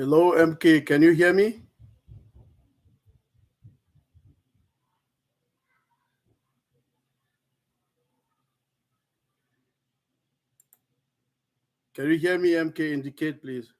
Hello, MK. Can you hear me? Can you hear me, MK? Indicate, please.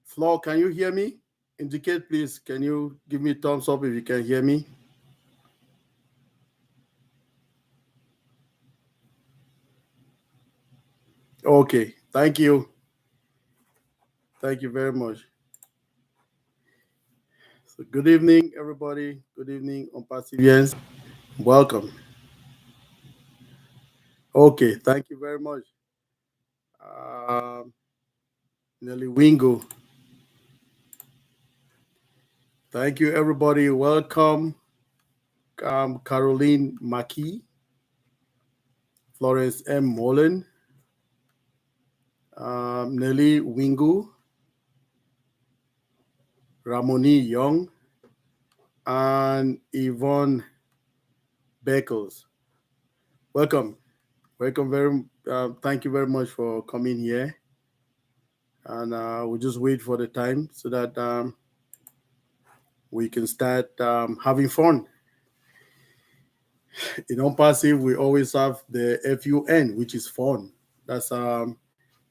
Flo, can you hear me? Indicate, please. Can you give me thumbs up if you can hear me? Okay. Thank you. Thank you very much. So, good evening, everybody. Good evening, ONPASSIVE. Welcome. Okay. Thank you very much. Nelly Wingo. Thank you, everybody. Welcome. Caroline Maki, Florence M. Mullen, Nelly Wingu, Ramoni Young, and Yvonne Beckles. Welcome. Welcome. Thank you very much for coming here. And we'll just wait for the time so that we can start having fun. In ONPASSIVE, we always have the FUN, which is fun. That's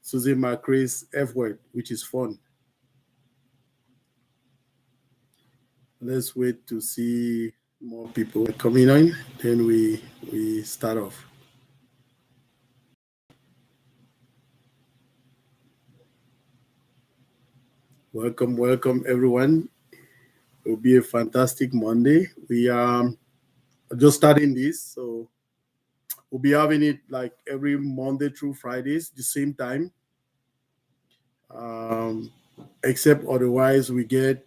Susie McCree's F word, which is fun. Let's wait to see more people coming in, then we start off. Welcome everyone. It will be a fantastic Monday. We are just starting this, so we'll be having it like every Monday through Fridays, the same time. Except otherwise, we get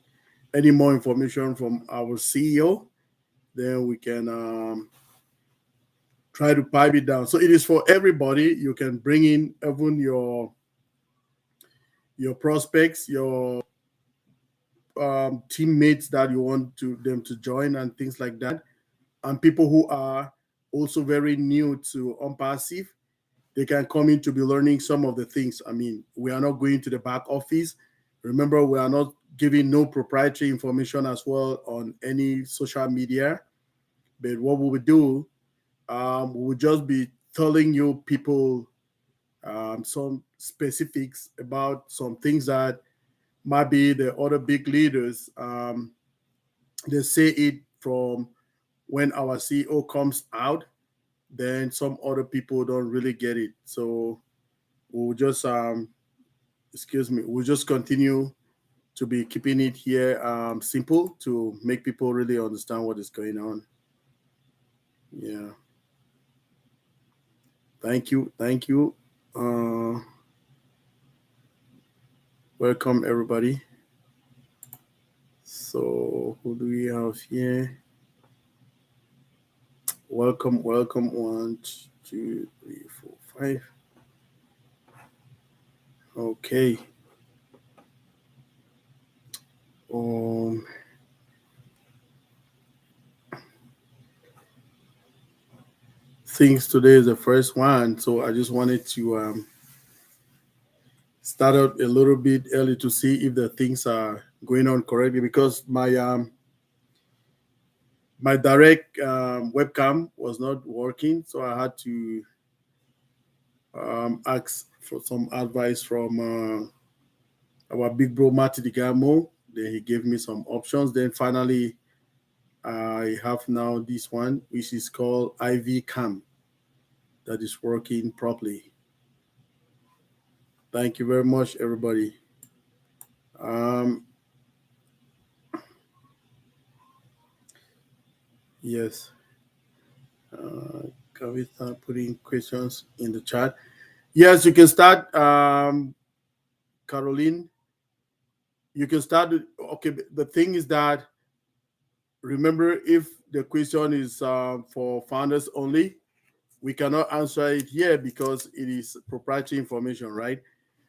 any more information from our CEO, then we can try to pipe it down. So it is for everybody. You can bring in even your prospects, your teammates that you want them to join and things like that, and people who are also very new to ONPASSIVE. They can come in to be learning some of the things. I mean, we are not going to the back office. Remember, we are not giving no proprietary information as well on any social media. But what we will do, we will just be telling you people some specifics about some things that might be the other big leaders. They say it from when our CEO comes out, then some other people don't really get it. So we'll just we'll just continue to be keeping it here simple to make people really understand what is going on. Yeah. Thank you. Welcome everybody. So who do we have here? Welcome. 1, 2, 3, 4, 5. Okay. Things today is the first one, so I just wanted to start out a little bit early to see if the things are going on correctly, because my direct webcam was not working, so I had to ask for some advice from our big bro Marty Digamo. Then he gave me some options. Then finally, I have now this one, which is called IV Cam, that is working properly. Thank you very much, everybody. Um, yes. Can we start putting questions in the chat? Yes, you can start. Caroline, you can start. Okay, the thing is that remember, if the question is for founders only, we cannot answer it here because it is proprietary information, right?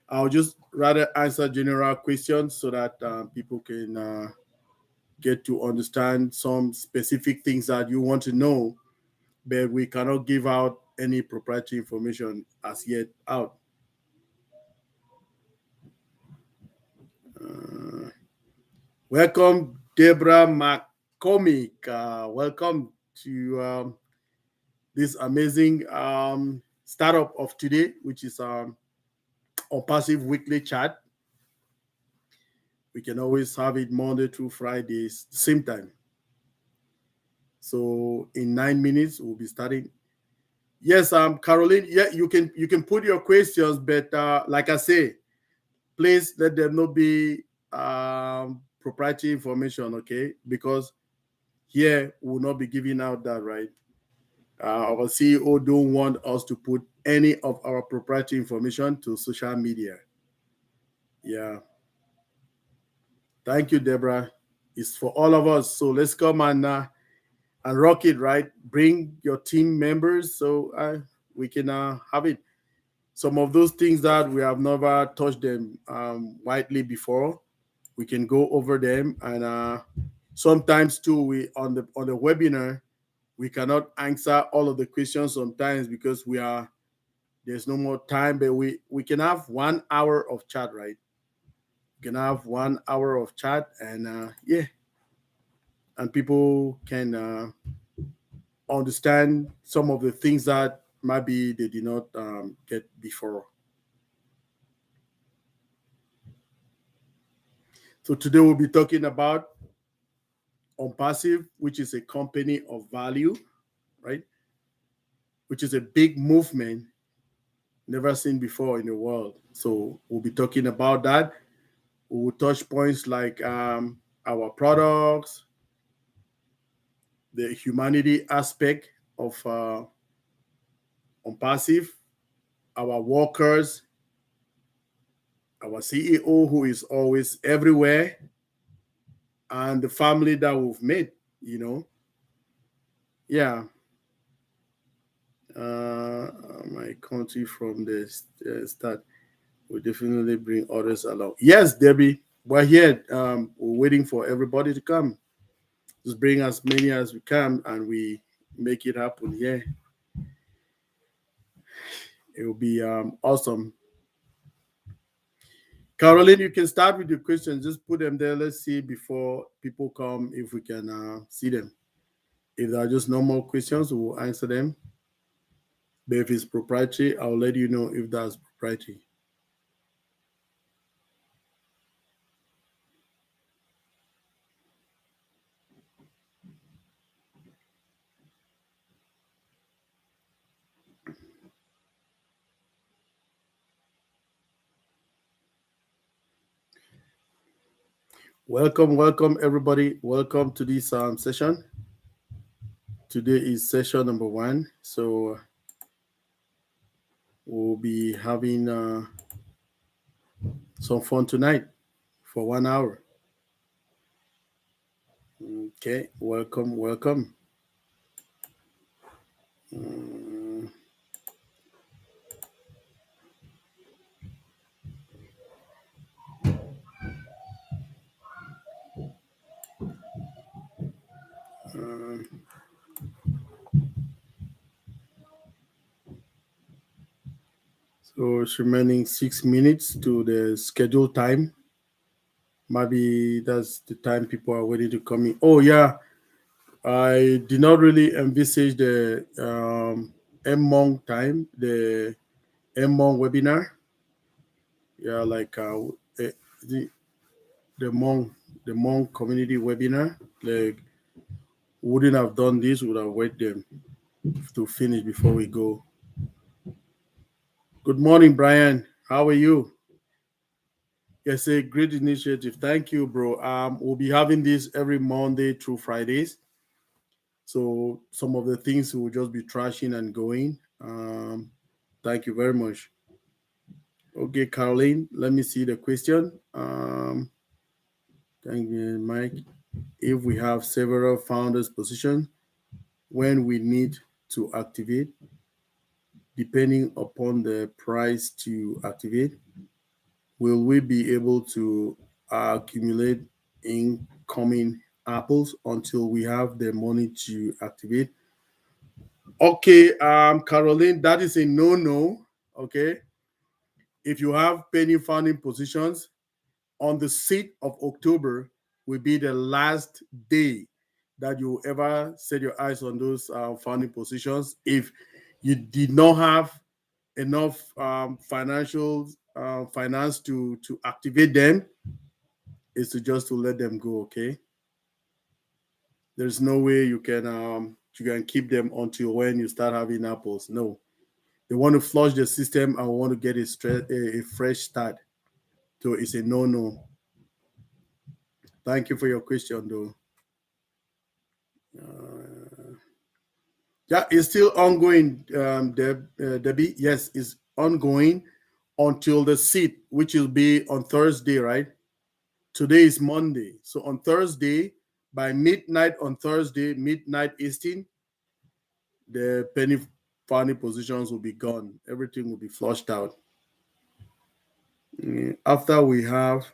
I'll just rather answer general questions so that people can get to understand some specific things that you want to know, but we cannot give out any proprietary information as yet out. Uh, Welcome, Deborah McCormick. Welcome to this amazing startup of today, which is on passive weekly chat. We can always have it Monday through Fridays, same time. So in 9 minutes, we'll be starting. Yes, Caroline. Yeah, you can put your questions, but like I say, please let them not be proprietary information, okay? Because here we will not be giving out that, right? Our CEO don't want us to put any of our proprietary information to social media. Yeah. Thank you, Deborah. It's for all of us. So let's come and rock it, right? Bring your team members so we can have it. Some of those things that we have never touched them widely before, we can go over them. And sometimes too, we on the webinar, we cannot answer all of the questions sometimes because there's no more time. But we can have 1 hour of chat, right? We can have 1 hour of chat, and yeah, and people can understand some of the things that maybe they did not get before. So today we'll be talking about ONPASSIVE, which is a company of value, right? Which is a big movement never seen before in the world. So we'll be talking about that. We will touch points like our products, the humanity aspect of ONPASSIVE, our workers, our CEO who is always everywhere, and the family that we've made, you know. Yeah. My country from the start will definitely bring others along. Yes, Debbie, we're here. We're waiting for everybody to come. Just bring as many as we can, and we make it happen. Yeah, it will be awesome. Caroline, you can start with your questions. Just put them there. Let's see before people come if we can see them. If there are just normal questions, we'll answer them. But if it's proprietary, I'll let you know if that's proprietary. Welcome, everybody. Welcome to this session. Today is session number 1. So we'll be having some fun tonight for 1 hour. Okay, welcome. So it's remaining 6 minutes to the scheduled time. Maybe that's the time people are waiting to come in. Oh yeah, I did not really envisage the MMONG time, the MMONG webinar. Yeah, like the Hmong community webinar. Like, wouldn't have done this, would have waited them to finish before we go. Good morning, Brian. How are you? Yes, a great initiative. Thank you, bro. We'll be having this every Monday through Fridays. So some of the things will just be trashing and going. Thank you very much. Okay, Caroline, let me see the question. Thank you, Mike. If we have several founders positions, when we need to activate, depending upon the price to activate, will we be able to accumulate incoming apples until we have the money to activate? Okay, Caroline, that is a no-no. Okay, if you have penny founding positions, on the 6th of October will be the last day that you ever set your eyes on those founding positions. If you did not have enough financial finance to activate them, is to just to let them go. Okay, there's no way you can keep them until when you start having apples. No, they want to flush the system and want to get a fresh start. So it's a no. Thank you for your question, though. Yeah, it's still ongoing, Debbie. Yes, it's ongoing until the seat, which will be on Thursday, right? Today is Monday. So on Thursday, by midnight on Thursday, midnight Eastern, the penny funny positions will be gone. Everything will be flushed out. After we have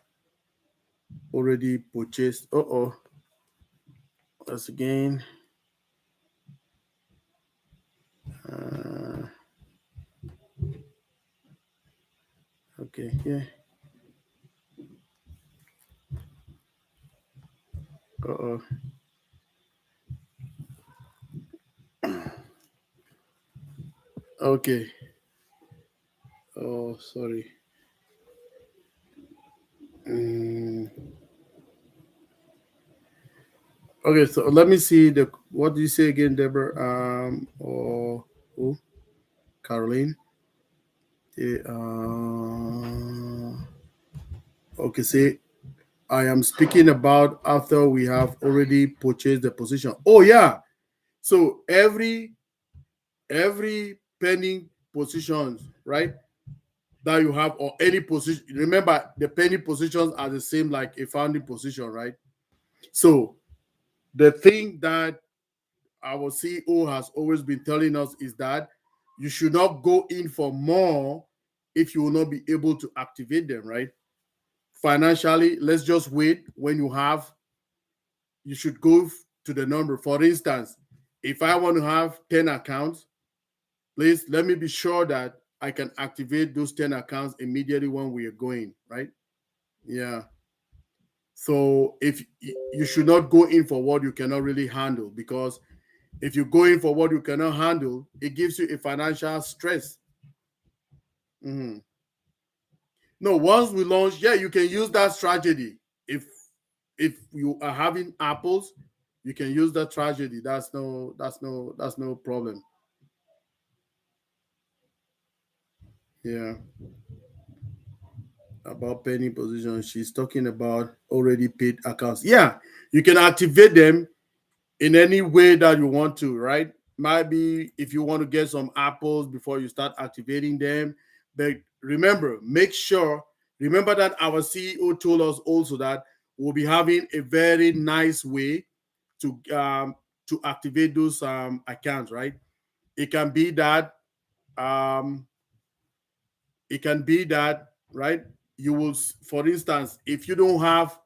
already purchased, that's again. Uh, okay, yeah. Uh-oh. Okay. Oh, sorry. Mm. Okay, so let me see the what do you say again, Deborah? Or who? Caroline. Okay, okay, say I am speaking about after we have already purchased the position. Oh yeah. So every pending positions, right? That you have or any position. Remember, the pending positions are the same like a founding position, right? So the thing that our CEO has always been telling us is that you should not go in for more if you will not be able to activate them, right? Financially, let's just wait when you have, you should go to the number. For instance, if I want to have 10 accounts, please let me be sure that I can activate those 10 accounts immediately when we are going, right? Yeah. So if you should not go in for what you cannot really handle, because if you go in for what you cannot handle, it gives you a financial stress. Mhm. No, once we launch, yeah, you can use that strategy. If you are having apples, you can use that strategy. That's no problem. Yeah. About penny position, she's talking about already paid accounts. Yeah, you can activate them in any way that you want to, right? Maybe if you want to get some apples before you start activating them. But remember, remember that our CEO told us also that we'll be having a very nice way to activate those accounts, right? It can be that um, it can be that, right? You will, for instance, if you don't have,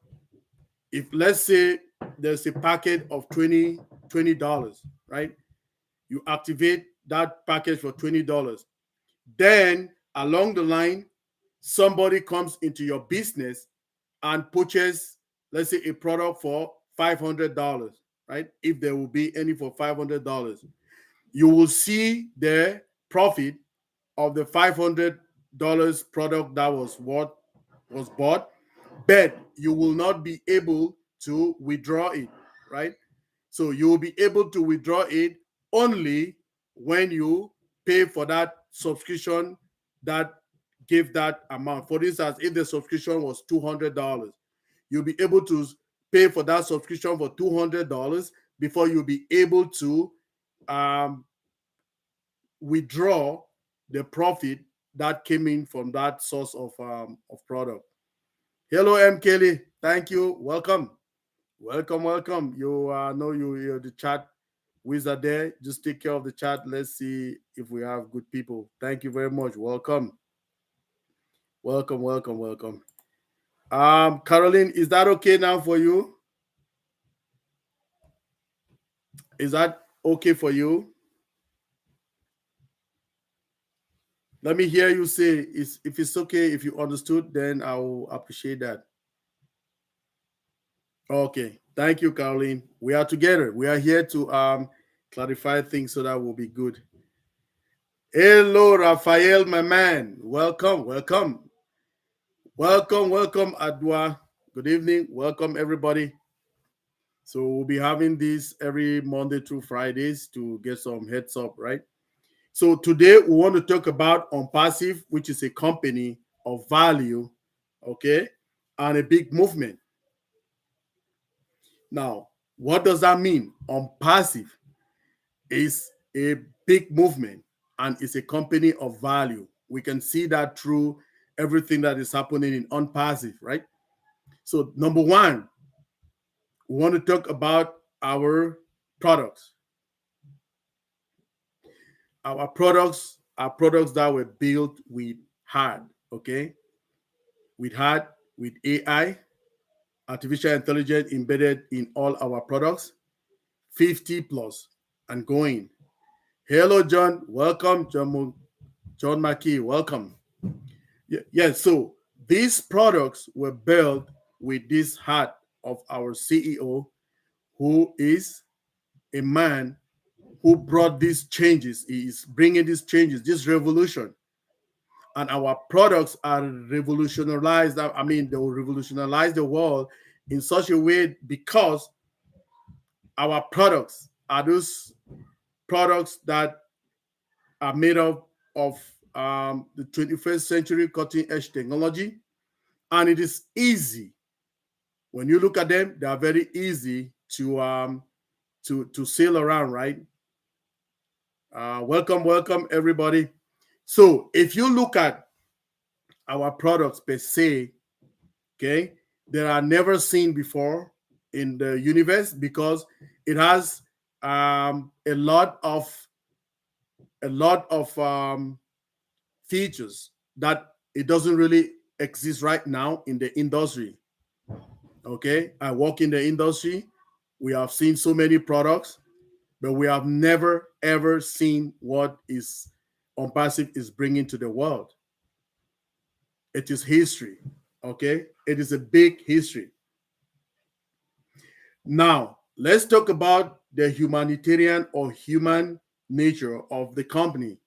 if let's say there's a packet of $20, right? You activate that package for $20. Then along the line, somebody comes into your business and purchase, let's say, a product for $500, right? If there will be any for $500, you will see the profit of the $500 product that was what was bought, but you will not be able to withdraw it, right? So you will be able to withdraw it only when you pay for that subscription that give that amount. For instance, if the subscription was $200, you'll be able to pay for that subscription for $200 before you'll be able to withdraw the profit that came in from that source of product. Hello, M. Kelly. Thank you. Welcome. Welcome, welcome. You know you're the chat wizard there. Just take care of the chat. Let's see if we have good people. Thank you very much. Welcome. Welcome, welcome, welcome. Caroline, is that okay now for you? Is that okay for you? Let me hear you say if it's okay, if you understood, then I'll appreciate that. Okay. Thank you, Caroline. We are together. We are here to clarify things so that we'll be good. Hello, Raphael, my man. Welcome, welcome. Welcome, welcome, Adwa. Good evening. Welcome, everybody. So we'll be having this every Monday through Fridays to get some heads up, right? So today we want to talk about ONPASSIVE, which is a company of value, okay, and a big movement. Now, what does that mean? ONPASSIVE is a big movement and it's a company of value. We can see that through everything that is happening in ONPASSIVE, right? So number one, we want to talk about our products. Our products are products that were built with heart, okay? With heart, with AI, artificial intelligence embedded in all our products, 50 plus and going. Hello, John. Welcome, John McKee. Welcome. Yeah, so these products were built with this heart of our CEO, who is a man who brought these changes. He is bringing these changes, this revolution. And our products are revolutionized. I mean, they will revolutionize the world in such a way because our products are those products that are made up of the 21st century cutting edge technology. And it is easy. When you look at them, they are very easy to sail around, right? Welcome, welcome, everybody. So if you look at our products per se, okay, they are never seen before in the universe because it has a lot of features that it doesn't really exist right now in the industry. Okay, I work in the industry. We have seen so many products, but we have never ever seen what is ONPASSIVE is bringing to the world. It is history. Okay, it is a big history. Now let's talk about the humanitarian or human nature of the company.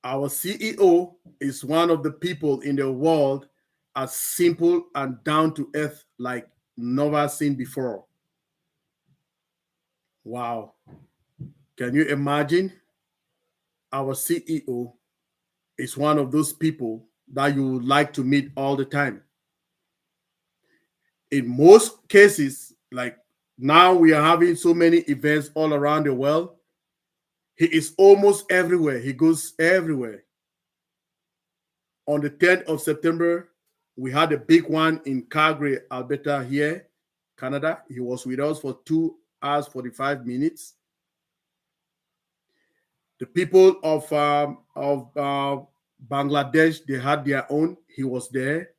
Our CEO is one of the people in the world as simple and down to earth like never seen before. Wow. Can you imagine? Our CEO is one of those people that you would like to meet all the time. In most cases, like now we are having so many events all around the world, he is almost everywhere. He goes everywhere. On the 10th of September, we had a big one in Calgary, Alberta, here, Canada. He was with us for 2 hours, 45 minutes. The people of Bangladesh, they had their own. He was there.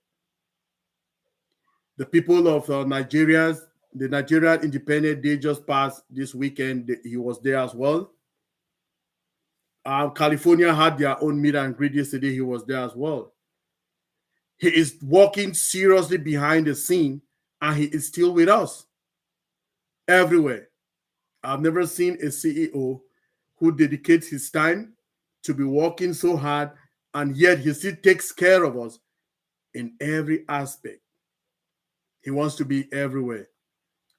The people of Nigerians, the Nigerian Independent Day just passed this weekend. He was there as well. California had their own meet and greet yesterday. He was there as well. He is working seriously behind the scene, and he is still with us everywhere. I've never seen a CEO who dedicates his time to be working so hard, and yet he still takes care of us in every aspect. He wants to be everywhere,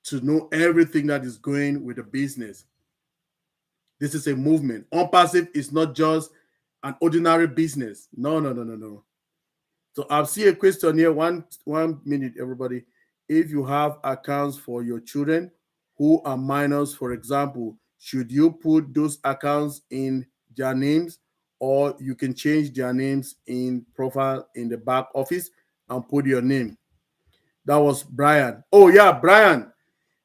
to know everything that is going with the business. This is a movement. ONPASSIVE is not just an ordinary business. No, no, no, no, no. So I'll see a question here. One minute, everybody. If you have accounts for your children who are minors, for example, should you put those accounts in their names, or you can change their names in profile in the back office and put your name? That was Brian. Oh yeah, Brian.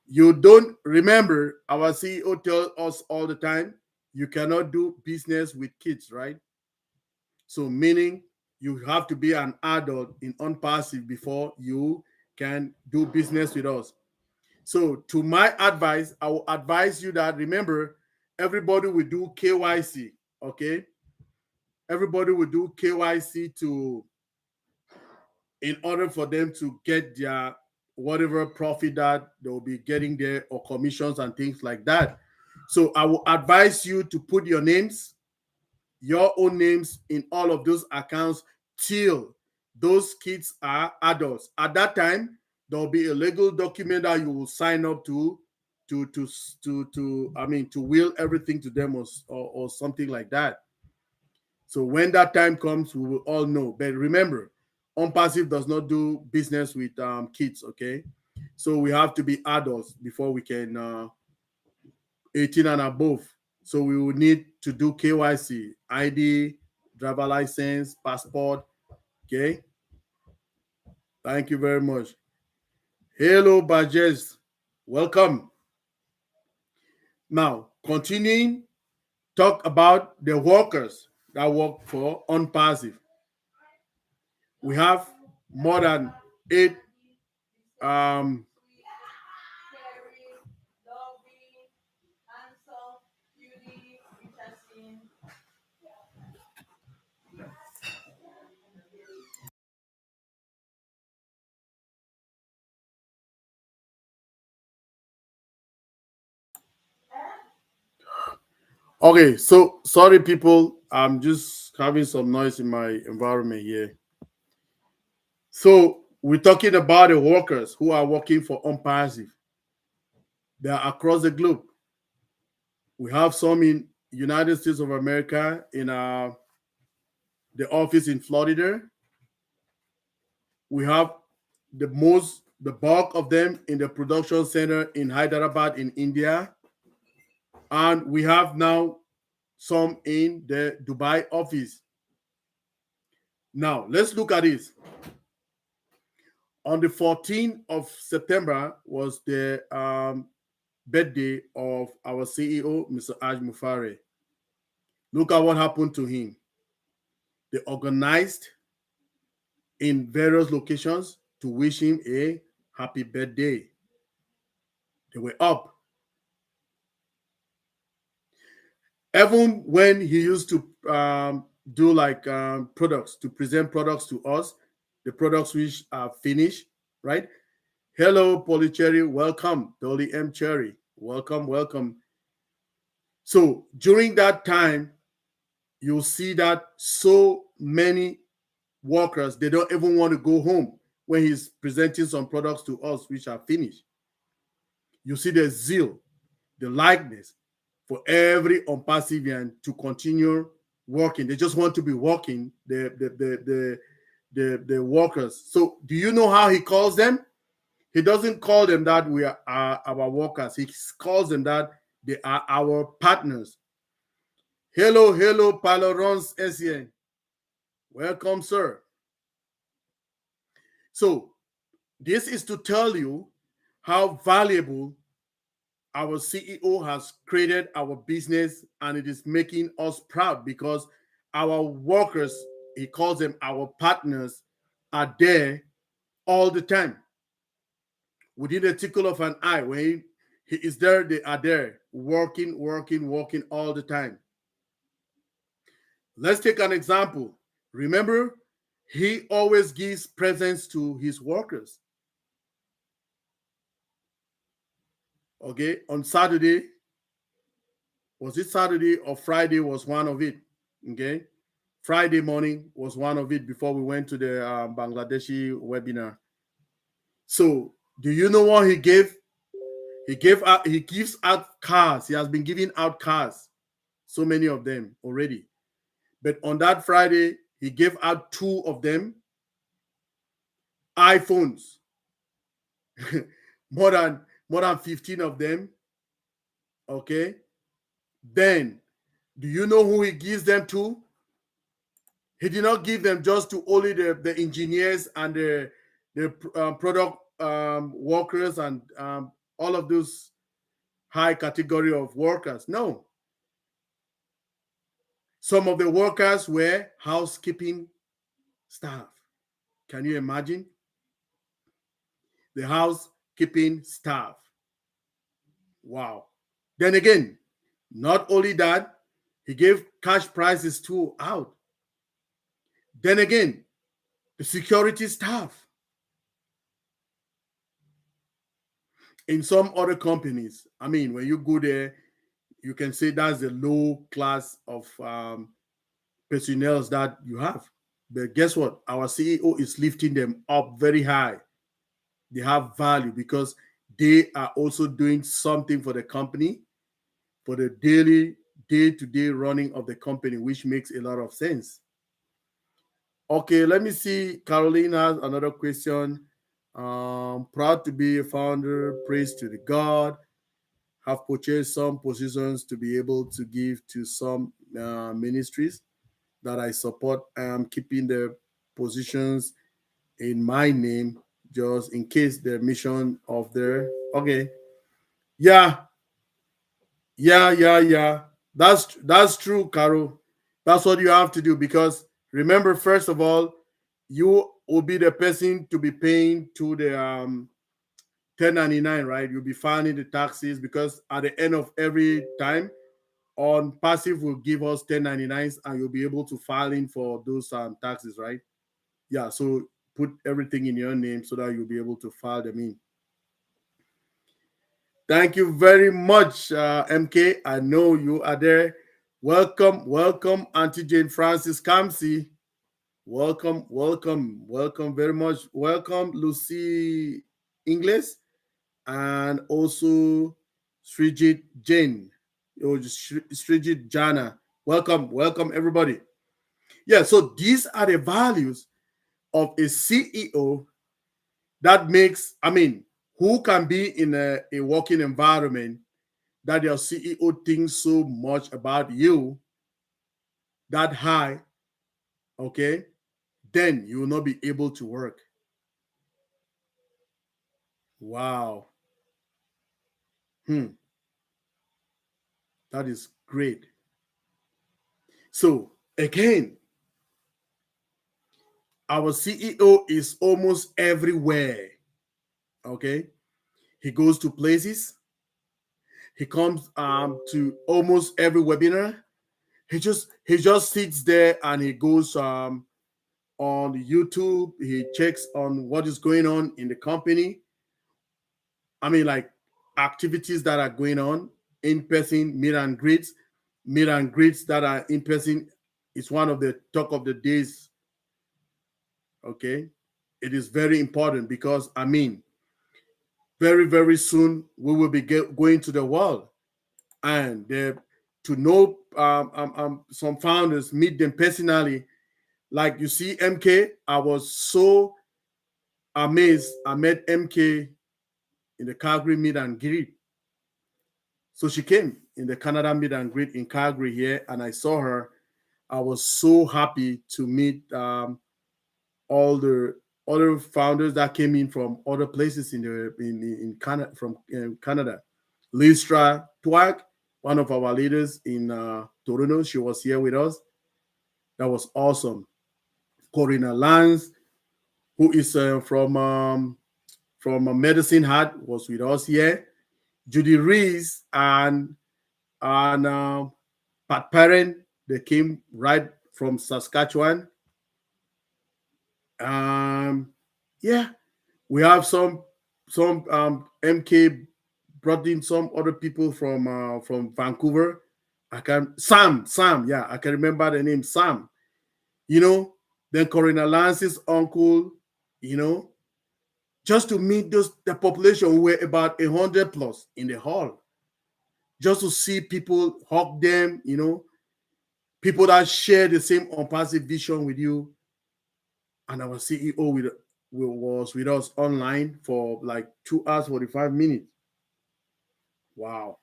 You don't remember our CEO tells us all the time you cannot do business with kids, right? So meaning you have to be an adult in ONPASSIVE before you can do business with us. So to my advice, I will advise you that remember, everybody will do KYC, okay? Everybody will do KYC to in order for them to get their whatever profit that they will be getting there or commissions and things like that. So I will advise you to put your own names in all of those accounts till those kids are adults. At that time, there will be a legal document that you will sign up to will everything to them or something like that. So when that time comes, we will all know. But remember, ONPASSIVE does not do business with kids, okay? So we have to be adults before we can 18 and above. So we will need to do KYC, ID, driver license, passport, okay? Thank you very much. Hello, Bajes. Welcome. Now, continuing, talk about the workers that work for ONPASSIVE. We have more than 8 um, okay, so sorry people, I'm just having some noise in my environment here. So we're talking about the workers who are working for ONPASSIVE. They are across the globe. We have some in United States of America in the office in Florida. We have the bulk of them in the production center in Hyderabad in India. And we have now some in the Dubai office. Now, let's look at this. On the 14th of September was the birthday of our CEO, Mr. Aj Mufare. Look at what happened to him. They organized in various locations to wish him a happy birthday. They were up. Even when he used to do like products, to present products to us, the products which are finished, right? Hello, Polycherry, welcome. Dolly M. Cherry, welcome, welcome. So during that time, you'll see that so many workers, they don't even want to go home when he's presenting some products to us which are finished. You see the zeal, the likeness for every ONPASSIVian to continue working. They just want to be working, the workers. So do you know how he calls them? He doesn't call them that we are our workers. He calls them that they are our partners. Hello, hello, Palorons Essien. Welcome, sir. So this is to tell you how valuable our CEO has created our business, and it is making us proud because our workers, he calls them our partners, are there all the time. Within a tickle of an eye, when he is there, they are there, working, working, working all the time. Let's take an example. Remember, he always gives presents to his workers. Okay, on Saturday, was it Saturday or Friday was one of it? Okay, Friday morning was one of it before we went to the Bangladeshi webinar. So, do you know what he gave? He gives out cars. He has been giving out cars, so many of them already. But on that Friday, he gave out two of them iPhones, more than 15 of them. Okay. Then, do you know who he gives them to? He did not give them just to only the engineers and the product workers and all of those high category of workers. No, some of the workers were housekeeping staff. Can you imagine? The housekeeping staff. Wow. Then again, not only that, he gave cash prizes too out. Then again, the security staff. In some other companies, I mean, when you go there, you can say that's the low class of personnel that you have. But guess what? Our CEO is lifting them up very high. They have value because they are also doing something for the company, for the daily, day-to-day running of the company, which makes a lot of sense. Okay, let me see. Caroline has another question. Proud to be a founder. Praise to the God. Have purchased some positions to be able to give to some ministries that I support. I am keeping the positions in my name just in case the mission of their. Okay. Yeah, yeah. That's true, Carol. That's what you have to do because remember, first of all, you will be the person to be paying to the 1099, right? You'll be filing the taxes because at the end of every time, on passive will give us 1099s and you'll be able to file in for those taxes, right? Yeah, so put everything in your name so that you'll be able to file them in. Thank you very much, MK. I know you are there. Welcome, Auntie Jane Francis Kamsi. Welcome very much. Welcome, Lucy English, and also Srijit Jain. Srijit Jana. Welcome, everybody. Yeah, so these are the values of a CEO that makes, I mean, who can be in a working environment that your CEO thinks so much about you that high, okay, then you will not be able to work. Wow. That is great. So again, our CEO is almost everywhere. Okay. He goes to places. He comes to almost every webinar. He just sits there and he goes on YouTube. He checks on what is going on in the company. I mean, like activities that are going on in person, meet and greets that are in person. Is one of the talk of the days. Okay, it is very important because I mean, very soon we will be going to the world, and to know some founders, meet them personally. Like you see, MK, I was so amazed. I met MK in the Calgary meet and greet. So she came in the Canada meet and greet in Calgary here, and I saw her. I was so happy to meet all the other founders that came in from other places in Canada, from Canada. Listra Twag, one of our leaders in Toronto, she was here with us. That was awesome. Corina Lance, who is from Medicine Hat, was with us here. Judy Reese and Pat Parent, they came right from Saskatchewan. Yeah, we have some MK brought in some other people from Vancouver. I can Sam, yeah, I can remember the name Sam. You know, then Corina Lance's uncle, you know, just to meet the population. We were about 100 plus in the hall. Just to see people hug them, you know, people that share the same unpassive vision with you. And our CEO was with us online for like 2 hours 45 minutes. Wow,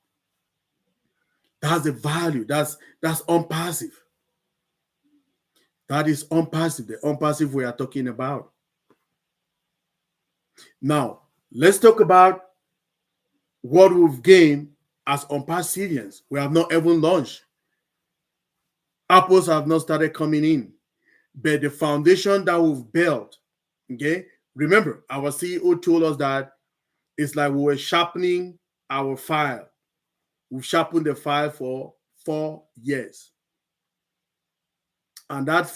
that's the value. That's unpassive. That is unpassive. The unpassive we are talking about. Now let's talk about what we've gained as unpassivians. We have not even launched. Apples have not started coming in, but the foundation that we've built, okay? Remember, our CEO told us that it's like we were sharpening our file. We've sharpened the file for 4 years, and that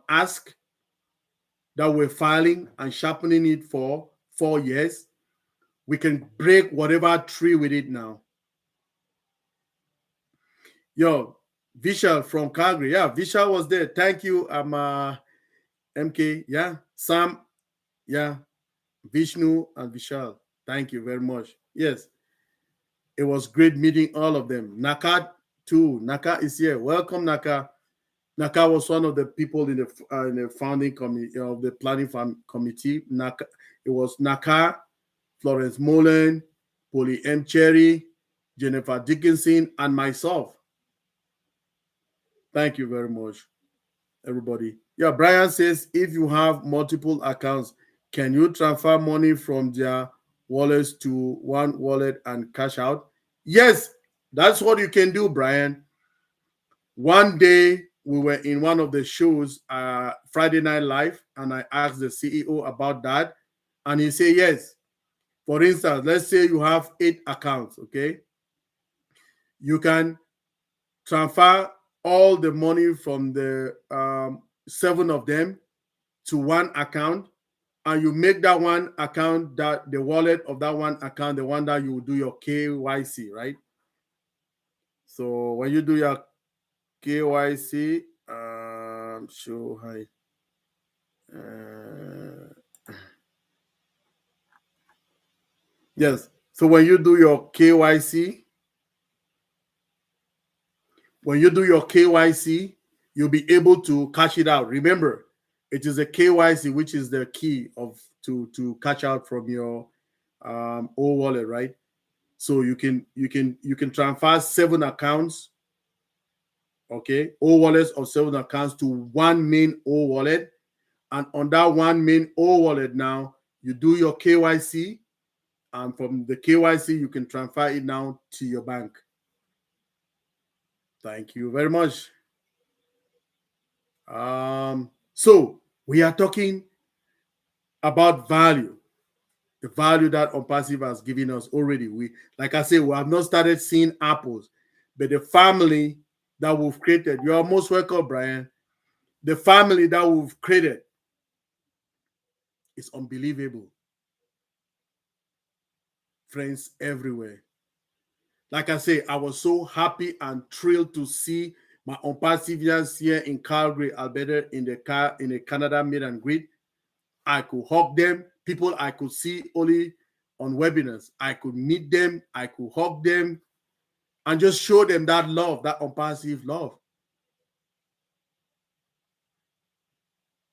ask that we're filing and sharpening it for 4 years, we can break whatever tree with it now. Yo, Vishal from Calgary. Yeah, Vishal was there. Thank you, MK. Yeah, Sam. Yeah, Vishnu and Vishal. Thank you very much. Yes, it was great meeting all of them. Naka too. Naka is here. Welcome, Naka. Naka was one of the people in the founding committee of the planning committee. Naka, it was Naka, Florence Molen, Polly M. Cherry, Jennifer Dickinson, and myself. Thank you very much, everybody. Yeah, Brian says if you have multiple accounts, can you transfer money from their wallets to one wallet and cash out? Yes, that's what you can do, Brian. One day we were in one of the shows, Friday Night Live, and I asked the CEO about that, and he said yes. For instance, let's say you have 8 accounts, okay? You can transfer all the money from the 7 of them to one account, and you make that one account, that the wallet of that one account, the one that you do your KYC, right? So when you do your KYC, show hi. Yes. So when you do your KYC, you'll be able to cash it out. Remember, it is a KYC, which is the key of to cash out from your old wallet, right? So you can transfer 7 accounts, okay, old wallets of 7 accounts to one main old wallet, and on that one main old wallet now you do your KYC, and from the KYC you can transfer it now to your bank. Thank you very much. So we are talking about value, the value that ONPASSIVE has given us already. We, like I said, we have not started seeing apples, but the family that we've created, you are most welcome, Brian. The family that we've created is unbelievable. Friends everywhere. Like I say, I was so happy and thrilled to see my ONPASSIVians here in Calgary, Alberta, in the Canada meet and greet. I could hug them. People I could see only on webinars. I could meet them. I could hug them and just show them that love, that ONPASSIVE love.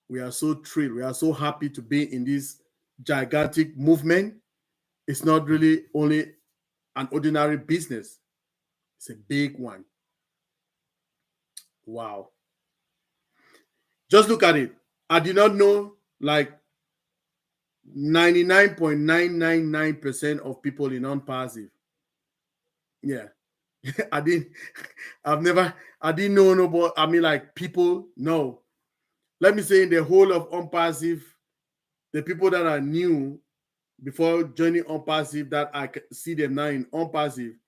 We are so thrilled. We are so happy to be in this gigantic movement. It's not really only an ordinary business. It's a big one. Wow. Just look at it. I did not know, like 99.999% of people in ONPASSIVE. Yeah. I didn't know nobody. I mean, like people, no. Let me say in the whole of ONPASSIVE, the people that are new before joining ONPASSIVE, that I see them now in ONPASSIVE,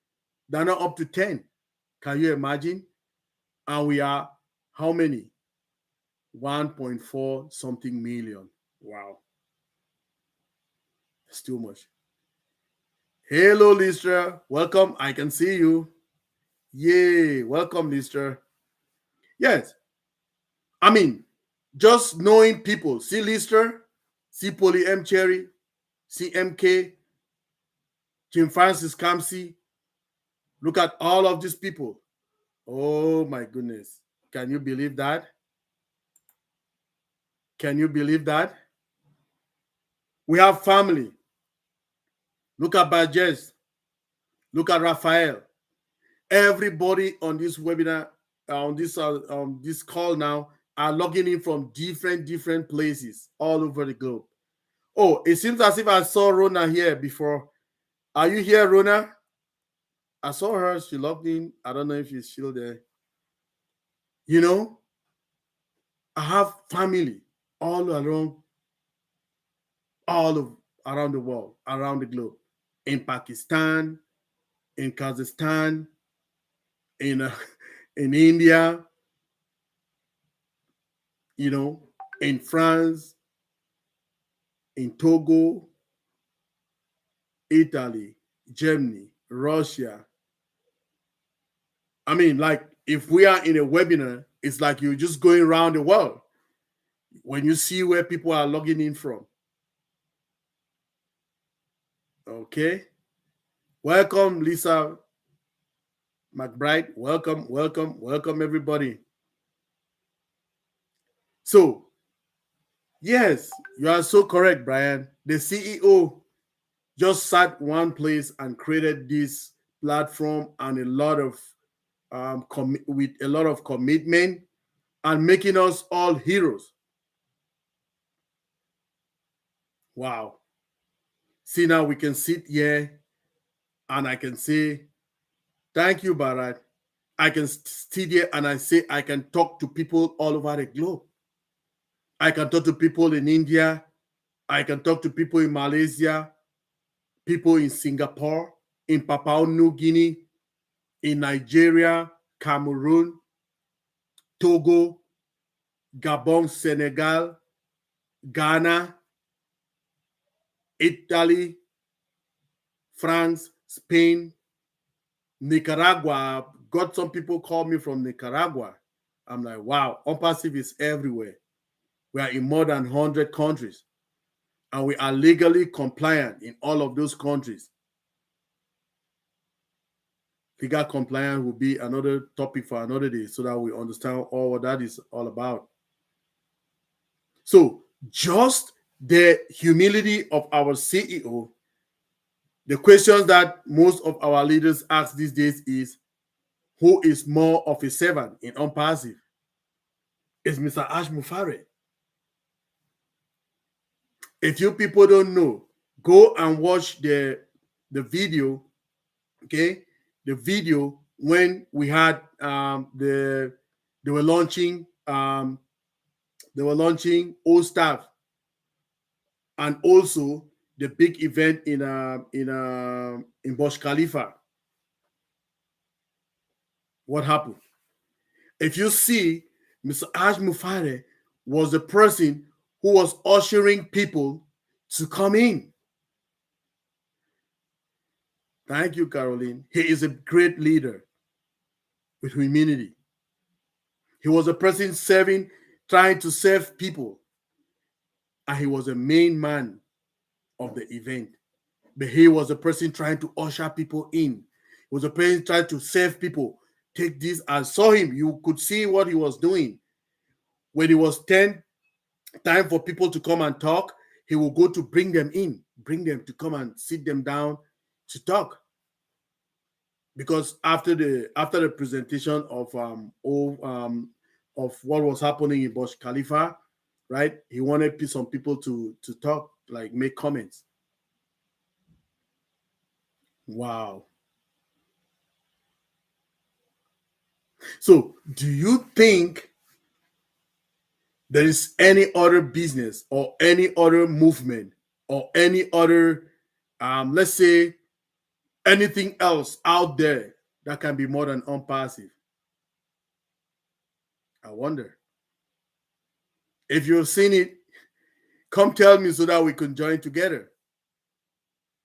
they're not up to 10. Can you imagine? And we are how many? 1.4 something million. Wow. It's too much. Hello, Listra. Welcome. I can see you. Yay. Welcome, Listra. Yes. I mean, just knowing people. See Lister, see Polly M. Cherry, see MK, Jim Francis Kamsi. Look at all of these people. Oh my goodness. Can you believe that? Can you believe that? We have family. Look at Bajes. Look at Raphael. Everybody on this webinar, this call now, are logging in from different places all over the globe. Oh, it seems as if I saw Rona here before. Are you here, Rona? I saw her. She logged in. I don't know if she's still there. You know, I have family all around, all of around the world, around the globe, in Pakistan, in Kazakhstan, in in India, you know, in France, in Togo, Italy, Germany, Russia. I mean, like if we are in a webinar, it's like you're just going around the world when you see where people are logging in from. Okay. Welcome, Lisa McBride. Welcome, everybody. So, yes, you are so correct, Brian. The CEO just sat one place and created this platform and a lot of with a lot of commitment and making us all heroes. Wow. See, now we can sit here and I can say, thank you, Bharat. I can sit here and I say, I can talk to people all over the globe. I can talk to people in India. I can talk to people in Malaysia, people in Singapore, in Papua New Guinea, in Nigeria, Cameroon, Togo, Gabon, Senegal, Ghana, Italy, France, Spain, Nicaragua. Got some people call me from Nicaragua. I'm like, wow, ONPASSIVE is everywhere. We are in more than 100 countries, and we are legally compliant in all of those countries. Legal compliance will be another topic for another day so that we understand all what that is all about. So, just the humility of our CEO, the questions that most of our leaders ask these days is, who is more of a servant in ONPASSIVE? It's Mr. Ash Mufare. If you people don't know, go and watch the video, okay? The video when we had they were launching old staff, and also the big event in Burj Khalifa. What happened? If you see, Mr. Ash Mufare was the person who was ushering people to come in. Thank you, Caroline. He is a great leader with humility. He was a person trying to serve people, and he was a main man of the event. But he was a person trying to usher people in. He was a person trying to serve people. Take this. I saw him. You could see what he was doing. When it was time for people to come and talk, he will go to bring them in, bring them to come and sit them down to talk. Because after the presentation of what was happening in Burj Khalifa, right? He wanted some people to talk, like make comments. Wow. So, do you think there is any other business or any other movement or any other, let's say, anything else out there that can be more than ONPASSIVE? I wonder. If you've seen it, come tell me so that we can join together.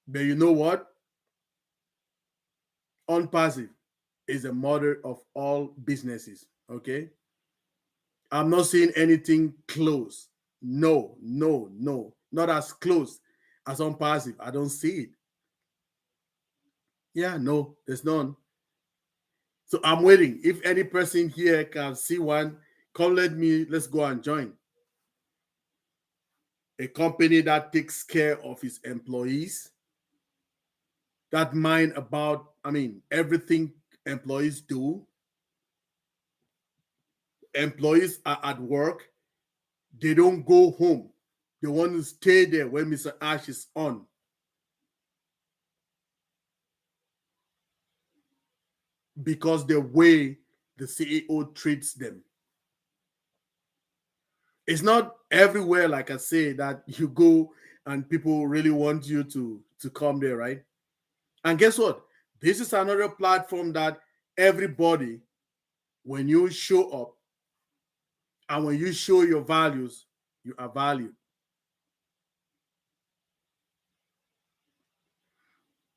But you know what? ONPASSIVE is the mother of all businesses. Okay. I'm not seeing anything close. No, no, no. Not as close as ONPASSIVE. I don't see it. Yeah, no, there's none. So I'm waiting. If any person here can see one, let's go and join. A company that takes care of its employees, that mind about, everything employees do. Employees are at work, they don't go home. They want to stay there when Mr. Ash is on. Because the way the CEO treats them. It's not everywhere, like I say, that you go and people really want you to come there, right? And guess what? This is another platform that everybody, when you show up and when you show your values, you are valued.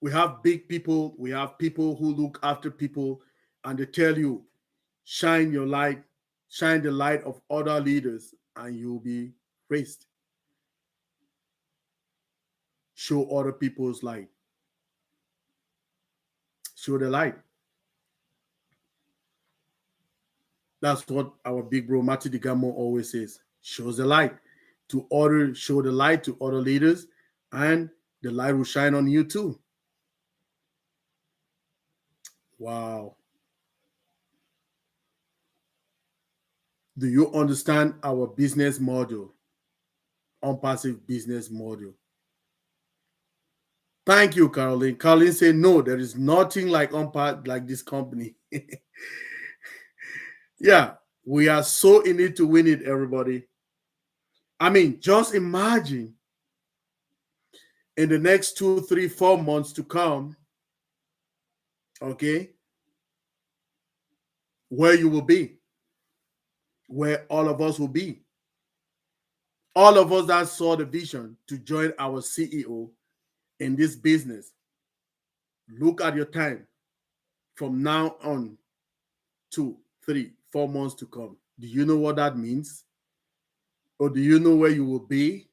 We have big people, we have people who look after people, and they tell you, shine your light, shine the light of other leaders, and you'll be raised. Show other people's light. Show the light. That's what our big bro Mati Digamo always says. Shows the light show the light to other leaders, and the light will shine on you too. Wow. Do you understand our business model? ONPASSIVE business model. Thank you, Caroline. Caroline said, no, there is nothing like like this company. Yeah, we are so in it to win it, everybody. Just imagine in the next 2, 3, 4 months to come, okay, where you will be, where all of us will be. All of us that saw the vision to join our CEO in this business, look at your time from now on 2, 3, 4 months to come. Do you know what that means? Or do you know where you will be?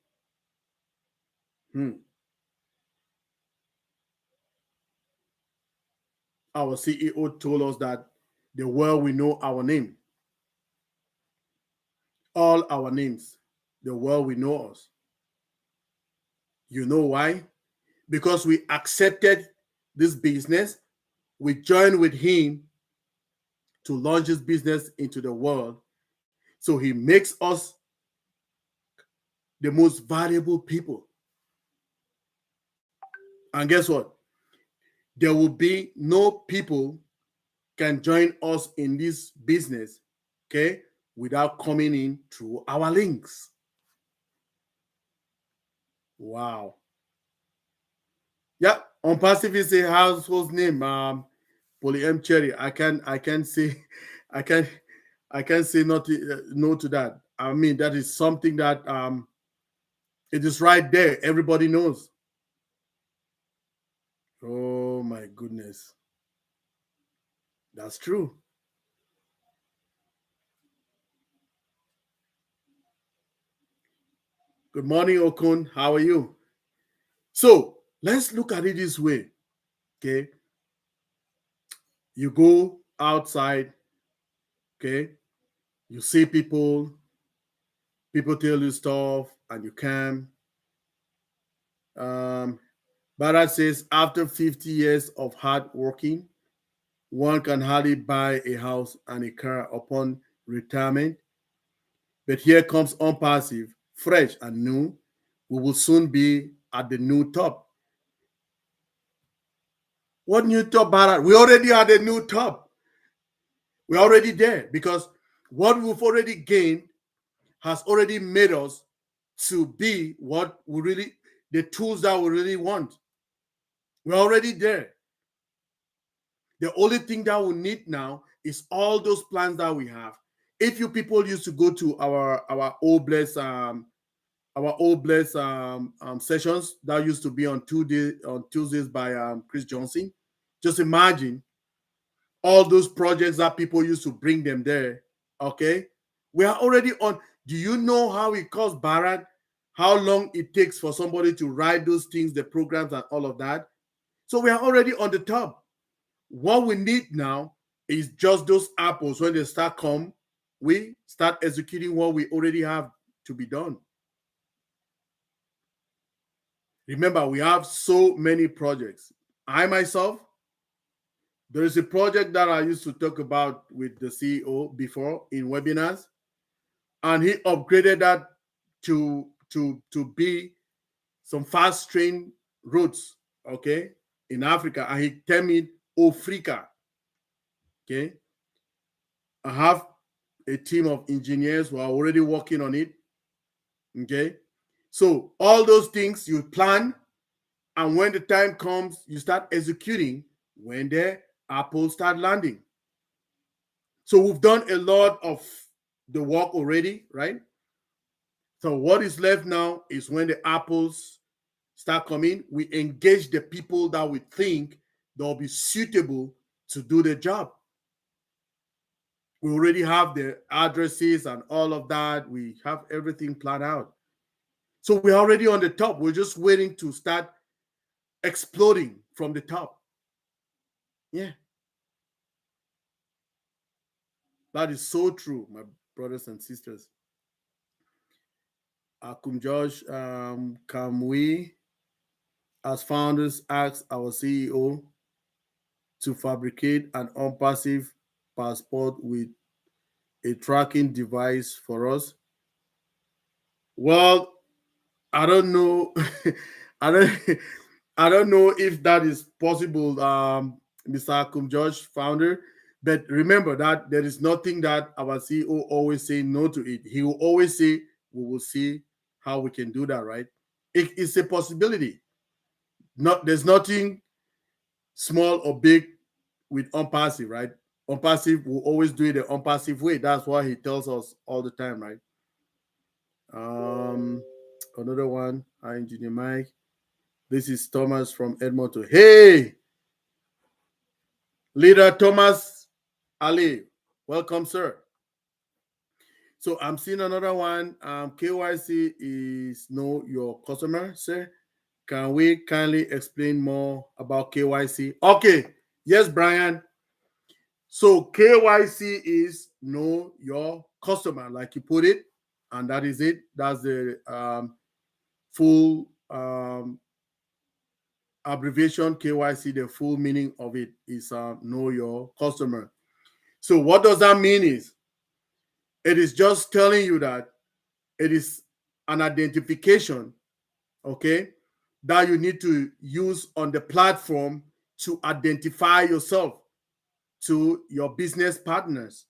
Our CEO told us that the world will know our name. All our names. The world will know us. You know why? Because we accepted this business. We joined with him to launch his business into the world. So he makes us the most valuable people. And guess what? There will be no people can join us in this business, okay, without coming in through our links. Wow. Yeah, ONPASSIVE is a household name. Poly M Cherry. I can say, I can say not no to that. That is something that it is right there. Everybody knows. Oh my goodness. That's true. Good morning, Okun. How are you? So let's look at it this way. Okay. You go outside, okay, you see people tell you stuff, and you can. Barat says, after 50 years of hard working, one can hardly buy a house and a car upon retirement. But here comes ONPASSIVE, fresh and new. We will soon be at the new top. What new top, Barat? We already are the new top. We're already there, because what we've already gained has already made us to be what we really, the tools that we really want. We're already there. The only thing that we need now is all those plans that we have. If you people used to go to our old bless sessions that used to be on Tuesdays by Chris Johnson, just imagine all those projects that people used to bring them there. Okay, we are already on. Do you know how it costs, Barat? How long it takes for somebody to write those things, the programs and all of that? So we are already on the top. What we need now It's just those apples when they start come, we start executing what we already have to be done. Remember, we have so many projects. I myself, there is a project that I used to talk about with the CEO before in webinars, and he upgraded that to be some fast train routes, okay, in Africa, and he termed it Africa. Okay, I have a team of engineers who are already working on it. Okay, so all those things you plan, and when the time comes, you start executing when the apples start landing. So we've done a lot of the work already, right? So what is left now is when the apples start coming, we engage the people that we think they'll be suitable to do the job. We already have the addresses and all of that. We have everything planned out. So we're already on the top. We're just waiting to start exploding from the top. Yeah. That is so true, my brothers and sisters. Akum Josh, can we, as founders, ask our CEO to fabricate an ONPASSIVE passport with a tracking device for us? Well, I don't know. I don't. I don't know if that is possible, Mr. Akum Josh, founder. But remember that there is nothing that our CEO always say no to it. He will always say, "We will see how we can do that." Right? It's a possibility. Not there's nothing small or big with ONPASSIVE, right? ONPASSIVE will always do it the ONPASSIVE way. That's what he tells us all the time, right? Um, Another one. Hi, Engineer Mike. This is Thomas from Edmonton. Hey, Leader Thomas Ali. Welcome, sir. So I'm seeing another one. KYC is know your customer, sir. Can we kindly explain more about KYC? Okay. Yes, Brian. So KYC is know your customer, like you put it, and that is it. That's the full abbreviation KYC. The full meaning of it is know your customer. So what does that mean is it is just telling you that it is an identification, okay, that you need to use on the platform to identify yourself to your business partners.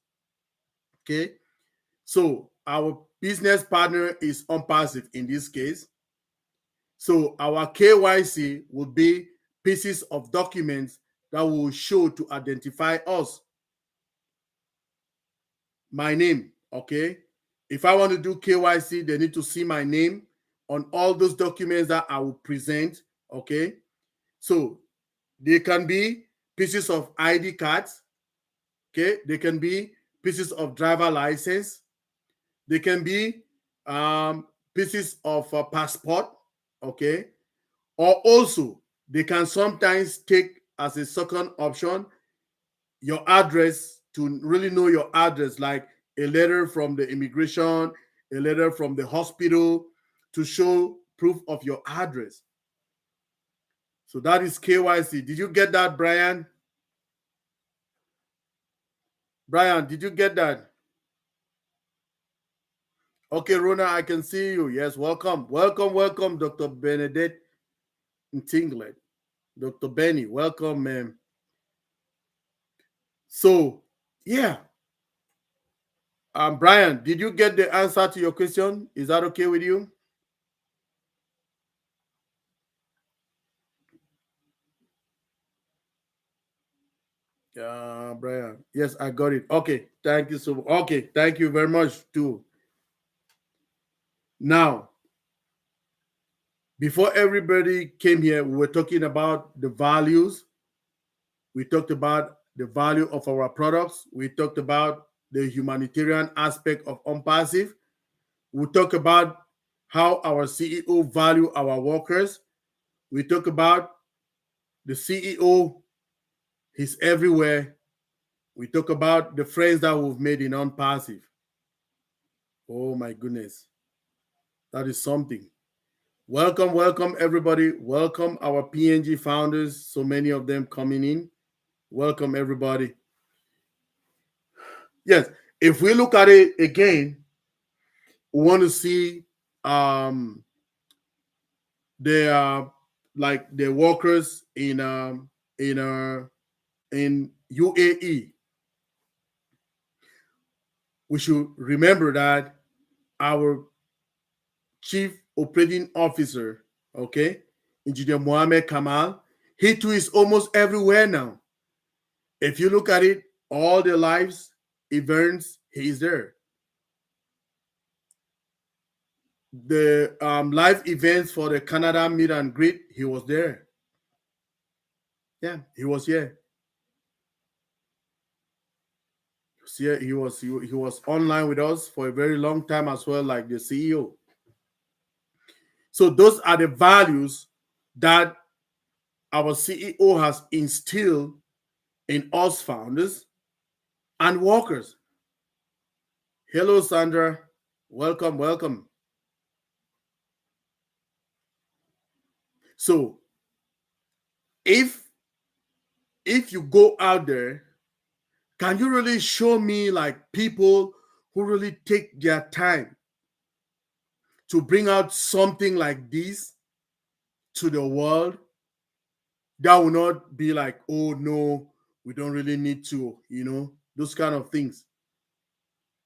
Okay. So our business partner is ONPASSIVE in this case. So our KYC would be pieces of documents that will show to identify us. My name, okay? If I want to do KYC, they need to see my name on all those documents that I will present, okay? So they can be pieces of ID cards, okay? They can be pieces of driver license. They can be pieces of passport, okay? Or also, they can sometimes take as a second option your address, to really know your address, like a letter from the immigration, a letter from the hospital to show proof of your address. So that is KYC. Did you get that, Brian? Brian, did you get that? Okay, Rona, I can see you. Yes, welcome. Welcome, welcome, Dr. Benedict Tinglet. Dr. Benny, welcome, man. So, yeah. Brian, did you get the answer to your question? Is that okay with you? Brian. Yes, I got it. Okay, thank you so much. Okay, thank you very much too. Now, before everybody came here, we were talking about the values. We talked about the value of our products. We talked about the humanitarian aspect of ONPASSIVE. We talked about how our CEO value our workers. We talk about the CEO, he's everywhere. We talk about the friends that we've made in ONPASSIVE. Oh my goodness. That is something. Welcome, welcome everybody. Welcome our PNG founders. So many of them coming in. Welcome everybody. Yes, if we look at it again, we want to see the like the workers in UAE. We should remember that our chief operating officer, okay, Engineer Mohammed Kamal, he too is almost everywhere now. If you look at it, all the lives events, he's there. The live events for the Canada meet and greet, he was there. Yeah, he was here. He was online with us for a very long time as well, like the CEO. So those are the values that our CEO has instilled in us founders and workers. Hello, Sandra. Welcome, welcome. So if you go out there, can you really show me like people who really take their time to bring out something like this to the world that will not be like, oh no, we don't really need to, those kind of things.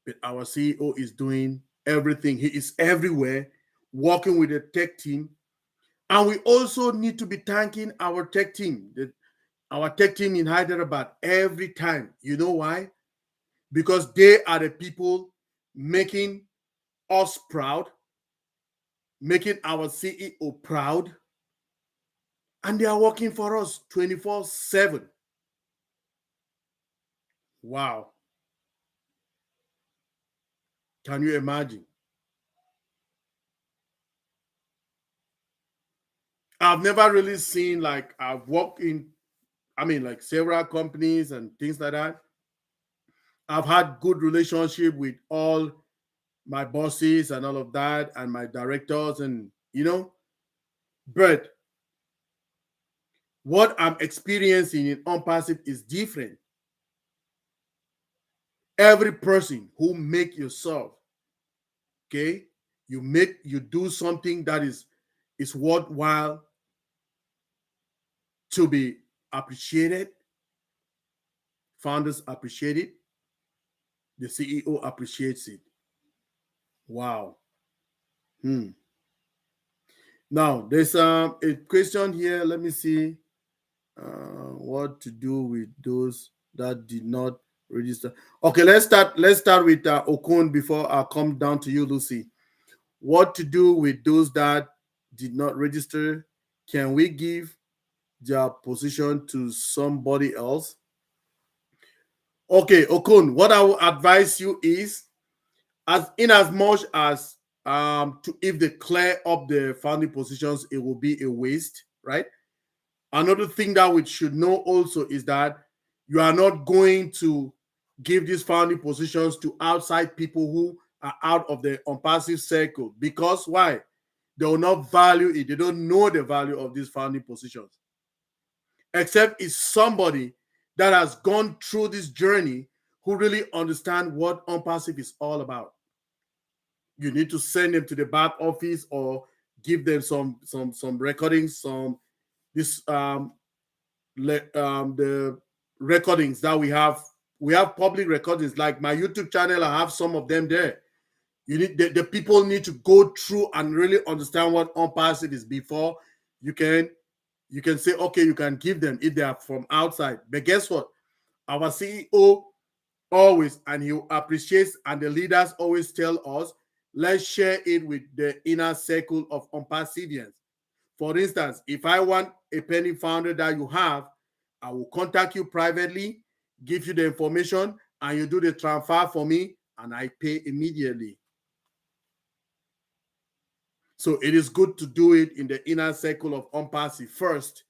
But our CEO is doing everything. He is everywhere, working with the tech team. And we also need to be thanking our tech team, our tech team in Hyderabad every time. You know why? Because they are the people making us proud, making our CEO proud, and they are working for us 24/7. Wow. Can you imagine? I've never really seen, like, I've worked in, like several companies and things like that. I've had good relationship with all my bosses and all of that and my directors and, but what I'm experiencing in ONPASSIVE is different. Every person who make yourself, okay, you do something that is worthwhile to be appreciated. Founders appreciate it. The CEO appreciates it. Wow. Now there's a question here. Let me see what to do with those that did not register. Okay, let's start with Okon before I come down to you, Lucy. What to do with those that did not register? Can we give their position to somebody else? Okay, Okon, what I will advise you is, as much as if they clear up the founding positions, it will be a waste, right? Another thing that we should know also is that you are not going to give these founding positions to outside people who are out of the ONPASSIVE circle. Because why? They will not value it. They don't know the value of these founding positions. Except it's somebody that has gone through this journey who really understand what ONPASSIVE is all about. You need to send them to the back office or give them some recordings, the recordings that we have. We have public recordings, like my YouTube channel. I have some of them there. You need the people need to go through and really understand what ONPASSIVE is before you can say, okay, you can give them if they are from outside. But guess what? Our CEO always, and he appreciates, and the leaders always tell us, let's share it with the inner circle of ONPASSIVians. For instance, if I want a penny founder that you have, I will contact you privately, give you the information, and you do the transfer for me, and I pay immediately. So it is good to do it in the inner circle of ONPASSIVE first.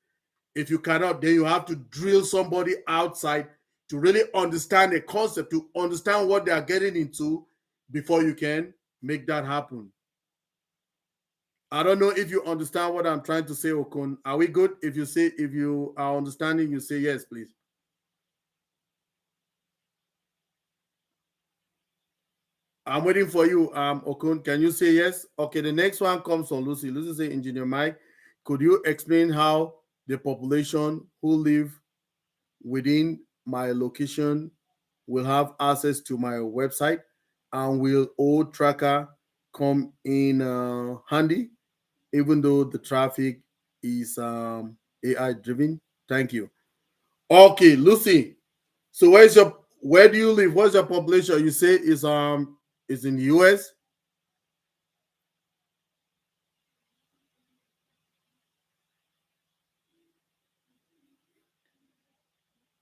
If you cannot, then you have to drill somebody outside to really understand the concept, to understand what they are getting into before you can make that happen. I don't know if you understand what I'm trying to say, Okon. Are we good? If you are understanding, you say yes, please. I'm waiting for you, Okon. Can you say yes? Okay, the next one comes from Lucy. Lucy say, Engineer Mike, could you explain how the population who live within my location will have access to my website, and will old tracker come in handy, even though the traffic is AI driven? Thank you. Okay, Lucy. So where do you live? What's your population? You say is in the US.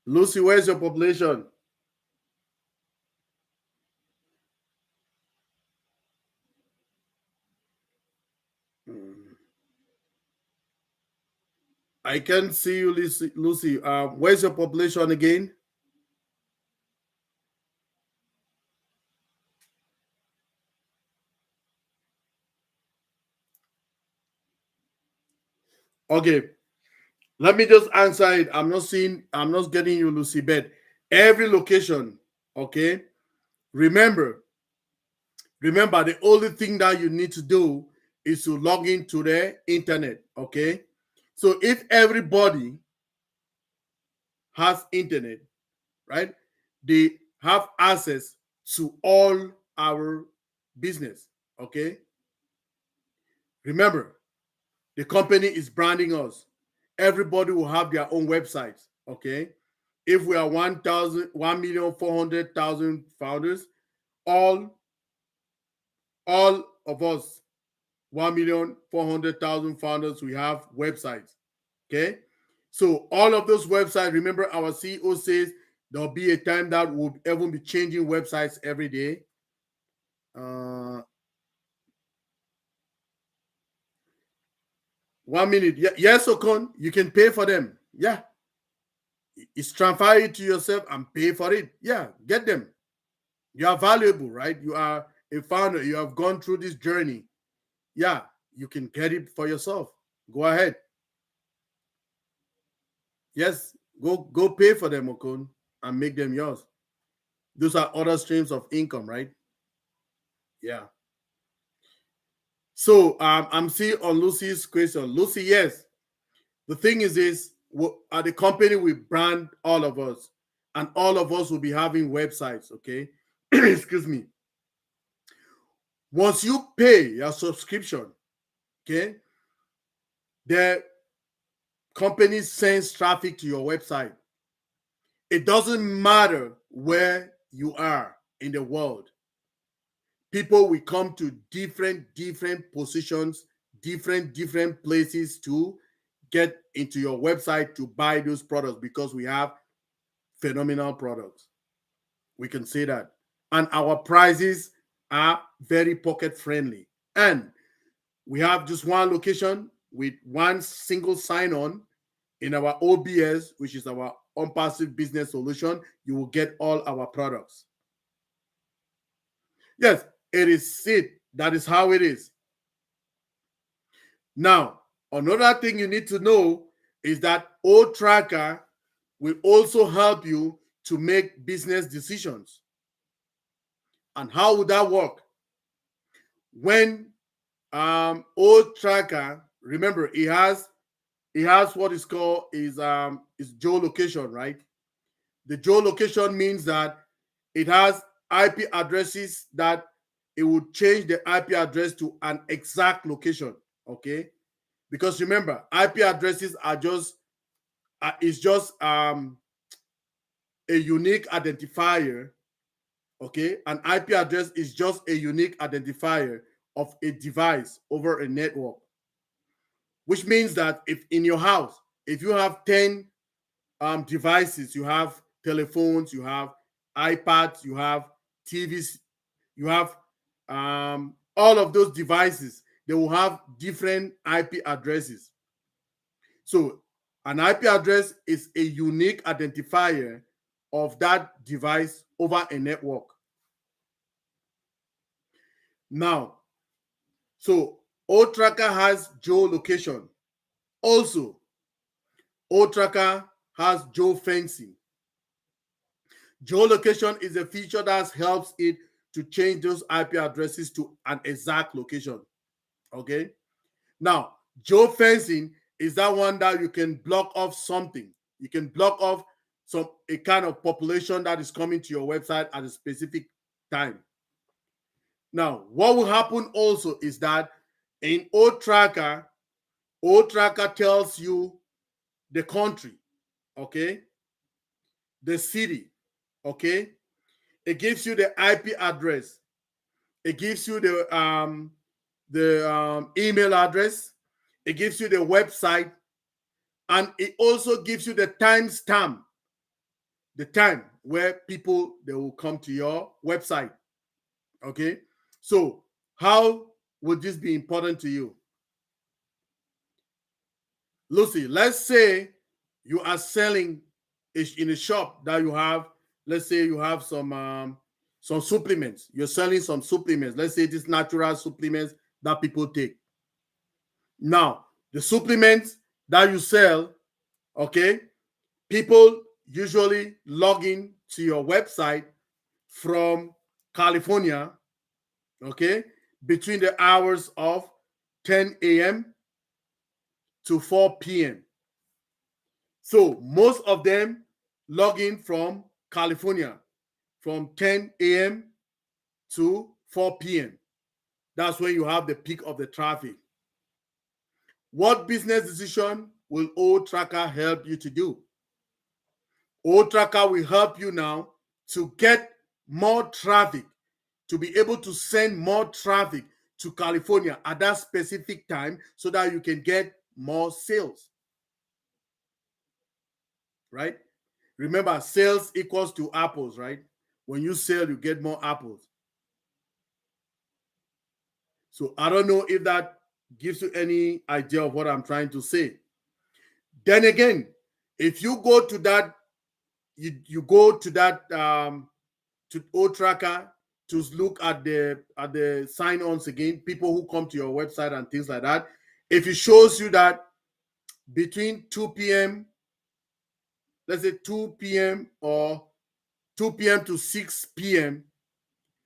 Lucy, where's your population? Hmm. I can't see you, Lucy. Lucy, where's your population again? Okay, let me just answer it. I'm not getting you, Lucy, but every location, okay? Remember, remember, the only thing that you need to do is to log into the internet, okay? So if everybody has internet, right? They have access to all our business, okay? Remember, the company is branding us. Everybody will have their own websites, okay? If we are 1,400,000 founders, all all of us 1,400,000 founders, we have websites, okay? So all of those websites, remember our CEO says there'll be a time that we'll even be changing websites every day. 1 minute. Yes, Okon, you can pay for them. Yeah. It's transfer it to yourself and pay for it. Yeah, get them. You are valuable, right? You are a founder. You have gone through this journey. Yeah, you can get it for yourself. Go ahead. Yes, go pay for them, Okon, and make them yours. Those are other streams of income, right? Yeah. So I'm seeing on Lucy's question. Lucy, yes. The thing is this, at the company we brand all of us, and all of us will be having websites, okay? Excuse me. Once you pay your subscription, okay, the company sends traffic to your website. It doesn't matter where you are in the world. People will come to different positions, different places to get into your website to buy those products, because we have phenomenal products. We can say that. And our prices are very pocket friendly. And we have just one location with one single sign on in our OBS, which is our ONPASSIVE business solution. You will get all our products. Yes, it is it. That is how it is. Now, another thing you need to know is that OTracker will also help you to make business decisions. And how would that work? When OTracker, remember, it has what is called is geolocation, right? The geolocation means that it has IP addresses that it would change the IP address to an exact location, okay? Because remember, IP addresses are just is just a unique identifier, okay? An IP address is just a unique identifier of a device over a network, which means that if in your house, if you have 10 devices, you have telephones, you have iPads, you have TVs, you have all of those devices, they will have different IP addresses. So an IP address is a unique identifier of that device over a network. Now, so OTracker has geolocation. Also, OTracker has geofencing. Geolocation is a feature that helps it to change those IP addresses to an exact location. Okay. Now, geofencing is that one that you can block off something. You can block off a kind of population that is coming to your website at a specific time. Now, what will happen also is that in OTracker tells you the country, okay, the city, okay. It gives you the IP address. It gives you the email address. It gives you the website, and it also gives you the timestamp, the time where people they will come to your website. Okay, so how would this be important to you? Lucy, let's say you are selling in a shop that you have. Let's say you have some supplements. You're selling some supplements. Let's say these natural supplements that people take. Now, the supplements that you sell, okay, people usually log in to your website from California, okay, between the hours of 10 a.m. to 4 p.m. So most of them log in from California from 10 a.m. to 4 p.m. That's when you have the peak of the traffic. What business decision will OTracker help you to do? OTracker will help you now to get more traffic, to be able to send more traffic to California at that specific time so that you can get more sales. Right? Remember, sales equals to apples, right? When you sell, you get more apples. So I don't know if that gives you any idea of what I'm trying to say. Then again, if you go to that, you go to that to OTracker to look at the sign-ons again, people who come to your website and things like that. If it shows you that between 2 p.m., let's say 2 p.m. or 2 p.m. to 6 p.m.,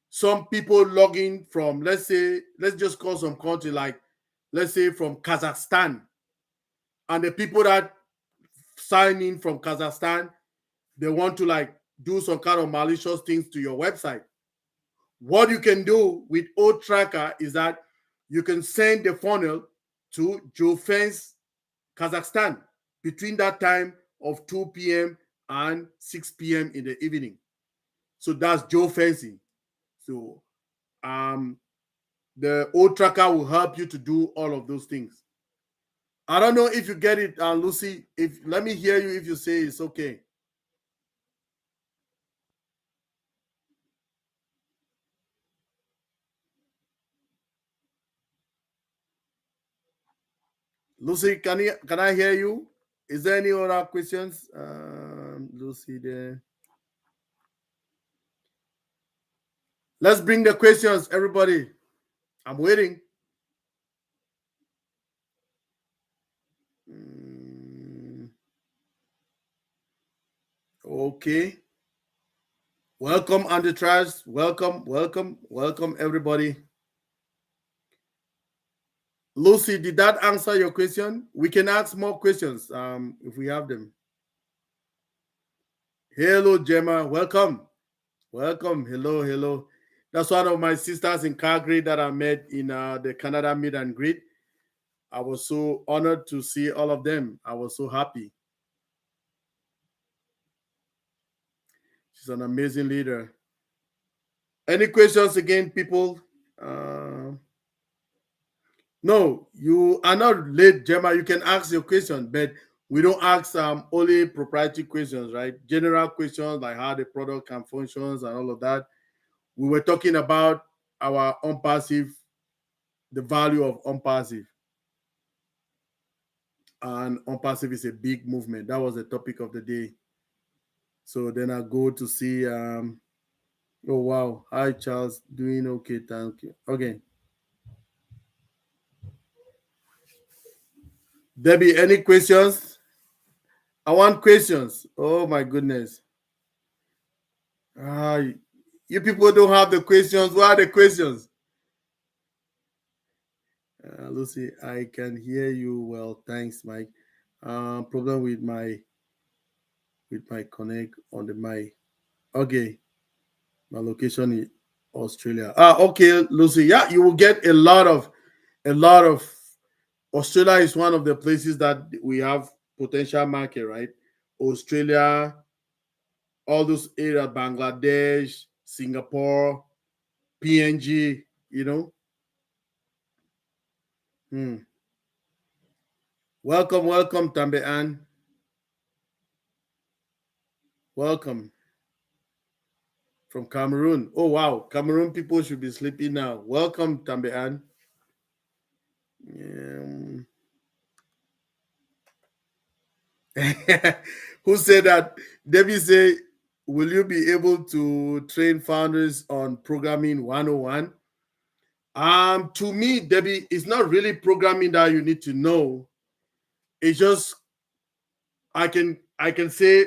some people log in from, let's just call some country like, let's say from Kazakhstan. And the people that sign in from Kazakhstan, they want to like do some kind of malicious things to your website. What you can do with OTracker is that you can send the funnel to geofence Kazakhstan between that time of 2 p.m. and 6 p.m. in the evening. So that's geofencing. So the OTracker will help you to do all of those things. I don't know if you get it, Lucy. Let me hear you if you say it's okay. Lucy, can I hear you? Is there any other questions? Lucy there. Let's bring the questions, everybody. I'm waiting. Okay. Welcome, Andreas. Welcome, everybody. Lucy, did that answer your question? We can ask more questions if we have them. Hello, Gemma. Welcome. Hello. That's one of my sisters in Calgary that I met in the Canada Meet and Greet. I was so honored to see all of them. I was so happy. She's an amazing leader. Any questions again, people? No, you are not late, Gemma. You can ask your question, but we don't ask only proprietary questions, right? General questions like how the product can functions and all of that. We were talking about our ONPASSIVE, the value of ONPASSIVE. And ONPASSIVE is a big movement. That was the topic of the day. So then I go to see. Oh wow, hi Charles, doing okay? Thank you. Okay, Debbie, any questions? I want questions. Oh my goodness. Ah, you people don't have the questions. What are the questions? Lucy, I can hear you well. Thanks, Mike. Problem with my connect on the mic. Okay, my location is Australia. Okay, Lucy. Yeah, you will get a lot of. Australia is one of the places that we have potential market, right? Australia, all those areas, Bangladesh, Singapore, PNG, you know. Hmm. Welcome, welcome, Tambe Ann. Welcome from Cameroon. Oh wow, Cameroon people should be sleeping now. Welcome, Tambe Ann. Um, who said that? Debbie say, will you be able to train founders on programming 101? To me, Debbie, it's not really programming that you need to know. It's just I can say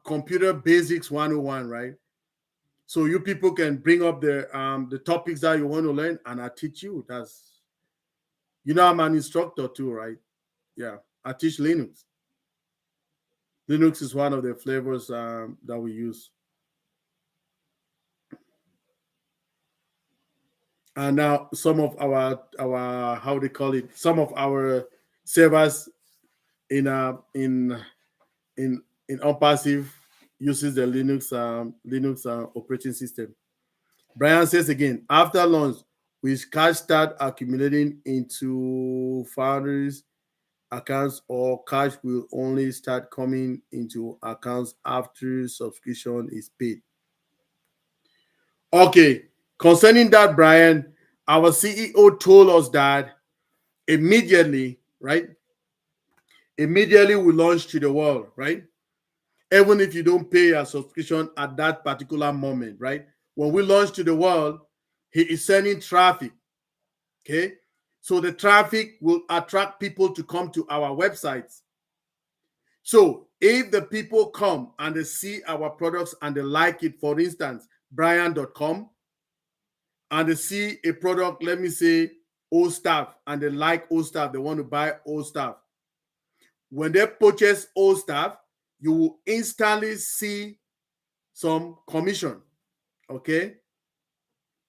computer basics 101, right? So you people can bring up the topics that you want to learn and I teach you. That's I'm an instructor too, right? Yeah. I teach Linux. Linux is one of the flavors that we use. And now some of our how they call it, some of our servers in in in ONPASSIVE uses the Linux operating system. Brian says again, after launch, we cash start accumulating into founders accounts, or cash will only start coming into accounts after subscription is paid. Okay, concerning that, Brian, our CEO told us that immediately, right? Immediately we launch to the world, right? Even if you don't pay a subscription at that particular moment, right? When we launch to the world, he is sending traffic. Okay. So the traffic will attract people to come to our websites. So if the people come and they see our products and they like it, for instance, Brian.com, and they see a product, let me say, old stuff, and they like old stuff, they want to buy old stuff. When they purchase old stuff, you will instantly see some commission. Okay.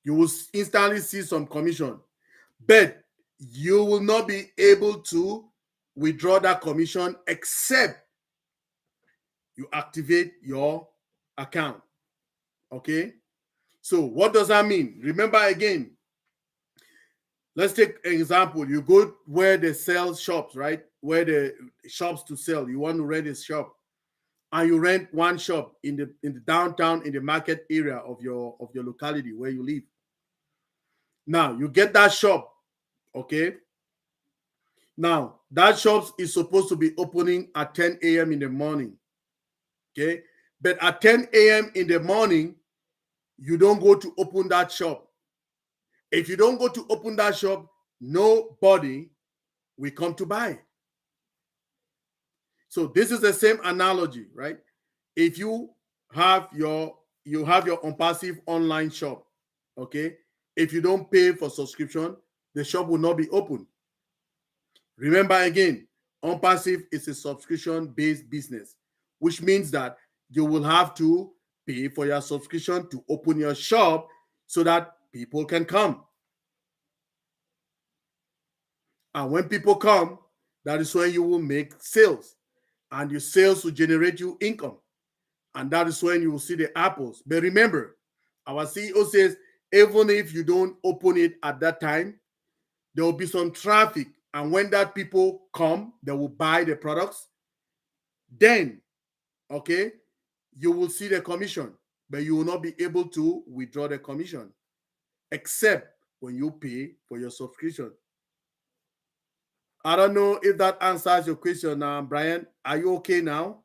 You will instantly see some commission, but you will not be able to withdraw that commission except you activate your account. Okay. So what does that mean? Remember again, let's take an example. You go where they sell shops, right? Where the shops to sell. You want to rent a shop, and you rent one shop in the downtown, in the market area of your locality where you live. Now you get that shop, okay? Now that shop is supposed to be opening at 10 a.m. in the morning, okay? But at 10 a.m. in the morning, you don't go to open that shop. If you don't go to open that shop, nobody will come to buy. So this is the same analogy, right? If you have your ONPASSIVE online shop, okay? If you don't pay for subscription, the shop will not be open. Remember again, ONPASSIVE is a subscription-based business, which means that you will have to pay for your subscription to open your shop so that people can come. And when people come, that is when you will make sales, and your sales will generate you income. And that is when you will see the apples. But remember, our CEO says, even if you don't open it at that time, there will be some traffic. And when that people come, they will buy the products. Then, okay, you will see the commission, but you will not be able to withdraw the commission except when you pay for your subscription. I don't know if that answers your question, Brian. Are you okay now?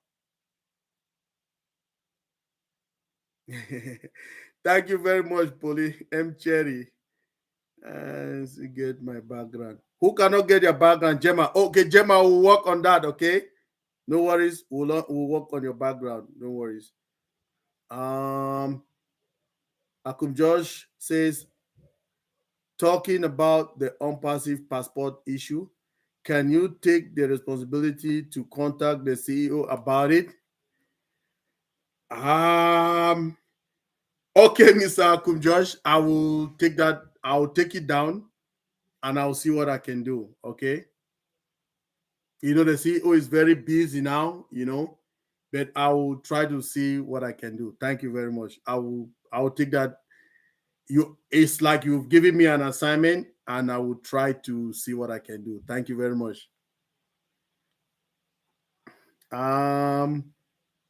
Thank you very much, Polly M. Cherry. Let's get my background. Who cannot get your background? Gemma. Okay, Gemma will work on that, okay? No worries. We'll work on your background. No worries. Akum Josh says, talking about the unpassive passport issue, can you take the responsibility to contact the CEO about it? Okay, Mr. Akum Josh, I will take that. I will take it down and I'll see what I can do. Okay. The CEO is very busy now, but I will try to see what I can do. Thank you very much. I will take that. It's like you've given me an assignment and I will try to see what I can do. Thank you very much.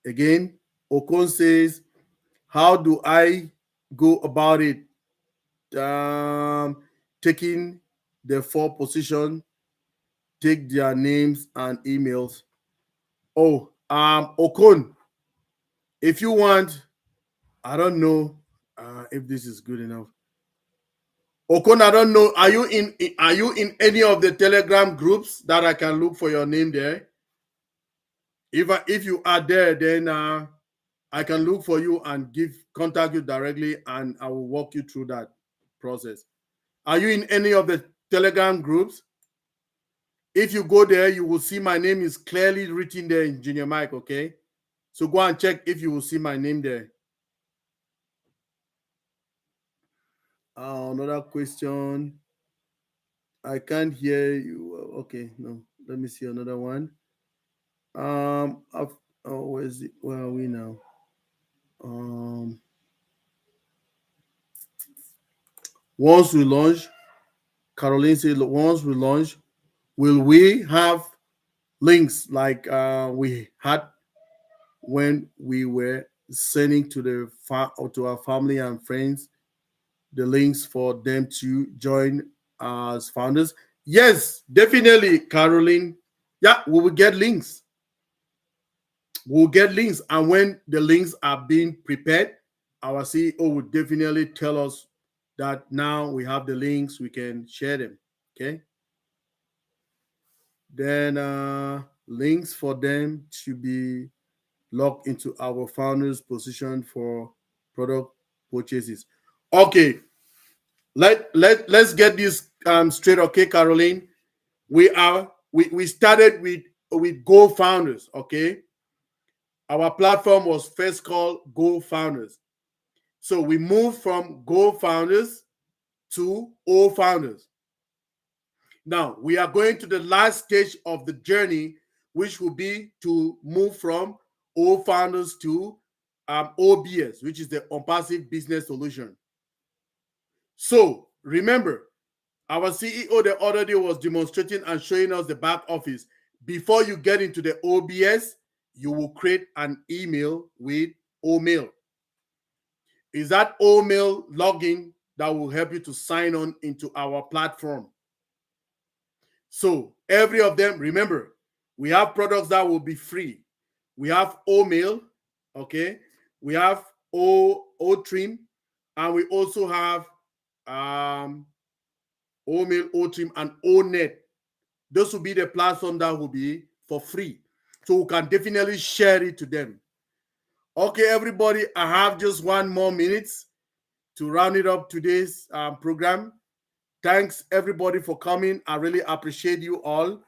Again, Okon says, how do I go about it? Taking the 4 position, take their names and emails. Oh, Okon, if you want, I don't know if this is good enough. Okon, I don't know. Are you in any of the Telegram groups that I can look for your name there? If you are there, then I can look for you and contact you directly, and I will walk you through that process. Are you in any of the Telegram groups? If you go there, you will see my name is clearly written there in Junior Mike, okay? So go and check if you will see my name there. Another question. I can't hear you. Okay, no. Let me see another one. Where is it? Where are we now? Once we launch, Caroline said, once we launch, will we have links like we had when we were sending to our family and friends the links for them to join as founders? Yes, definitely, Caroline. Yeah, we will get links. We'll get links, and when the links are being prepared, our CEO will definitely tell us that now we have the links, we can share them. Okay. Then links for them to be logged into our founders position for product purchases. Okay, let's get this straight. Okay, Caroline, we started with Go Founders. Okay, our platform was first called Go Founders, so we moved from Go Founders to O Founders. Now we are going to the last stage of the journey, which will be to move from O Founders to OBS, which is the ONPASSIVE Business Solution. So remember, our CEO the other day was demonstrating and showing us the back office. Before you get into the OBS, you will create an email with OMail. Is that OMail login that will help you to sign on into our platform. So every of them, remember, we have products that will be free. We have OMail, okay? We have OTrim, and we also have OMail, OTrim, and ONet. Those will be the platform that will be for free. So we can definitely share it to them. Okay, everybody, I have just 1 more minute to round it up today's program. Thanks, everybody, for coming. I really appreciate you all,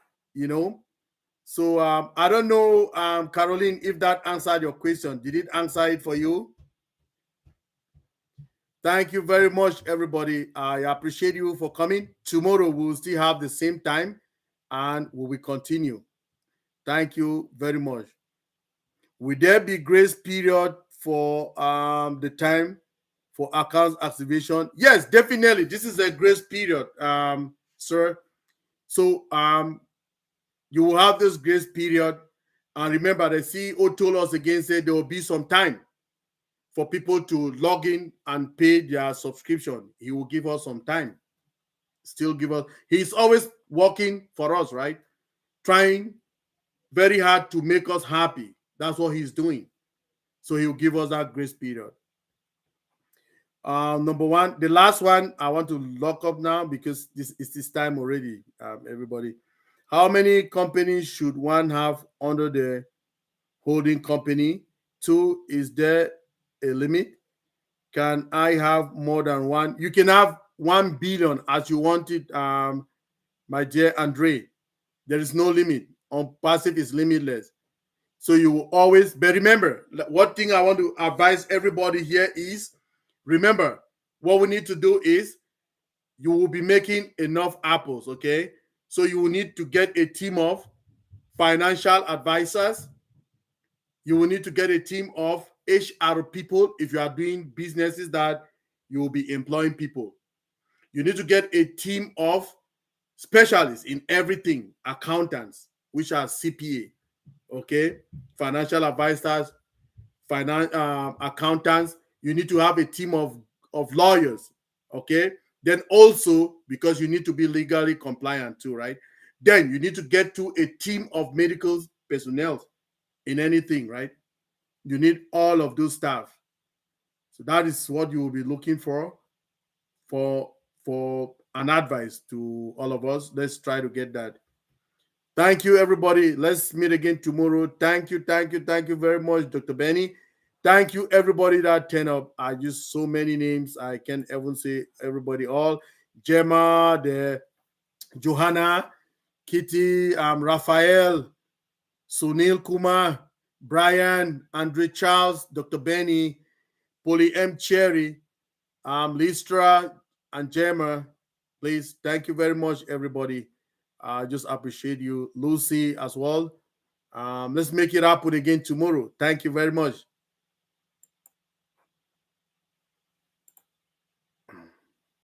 So I don't know, Caroline, if that answered your question. Did it answer it for you? Thank you very much, everybody. I appreciate you for coming. Tomorrow, we'll still have the same time, and we will continue. Thank you very much. Will there be grace period for the time for accounts activation? Yes, definitely. This is a grace period, sir. So you will have this grace period. And remember, the CEO told us again, said there will be some time for people to log in and pay their subscription. He will give us some time. Still give us. He's always working for us, right? Trying very hard to make us happy. That's what he's doing. So he'll give us that grace period. Number one, the last one, I want to lock up now because this is this time already. Everybody, how many companies should one have under the holding company? Two, is there a limit? Can I have more than one? You can have 1 billion as you want it, my dear Andre. There is no limit. On passive is limitless. So you will always, but remember, one thing I want to advise everybody here is remember, what we need to do is you will be making enough apples, okay? So you will need to get a team of financial advisors. You will need to get a team of HR people if you are doing businesses that you will be employing people. You need to get a team of specialists in everything, accountants, which are CPA, okay, financial advisors, accountants. You need to have a team of lawyers, okay. Then also, because you need to be legally compliant too, right? Then you need to get to a team of medical personnel in anything, right? You need all of those staff. So that is what you will be looking for for an advice to all of us. Let's try to get that. Thank you, everybody. Let's meet again tomorrow. Thank you very much, Dr. Benny. Thank you, everybody that turned up. I used so many names. I can't even say everybody all. Gemma, the Johanna, Kitty, Raphael, Sunil Kumar, Brian, Andre Charles, Dr. Benny, Polly M. Cherry, Listra, and Gemma. Please, thank you very much, everybody. I just appreciate you, Lucy, as well. Let's make it happen again tomorrow. Thank you very much.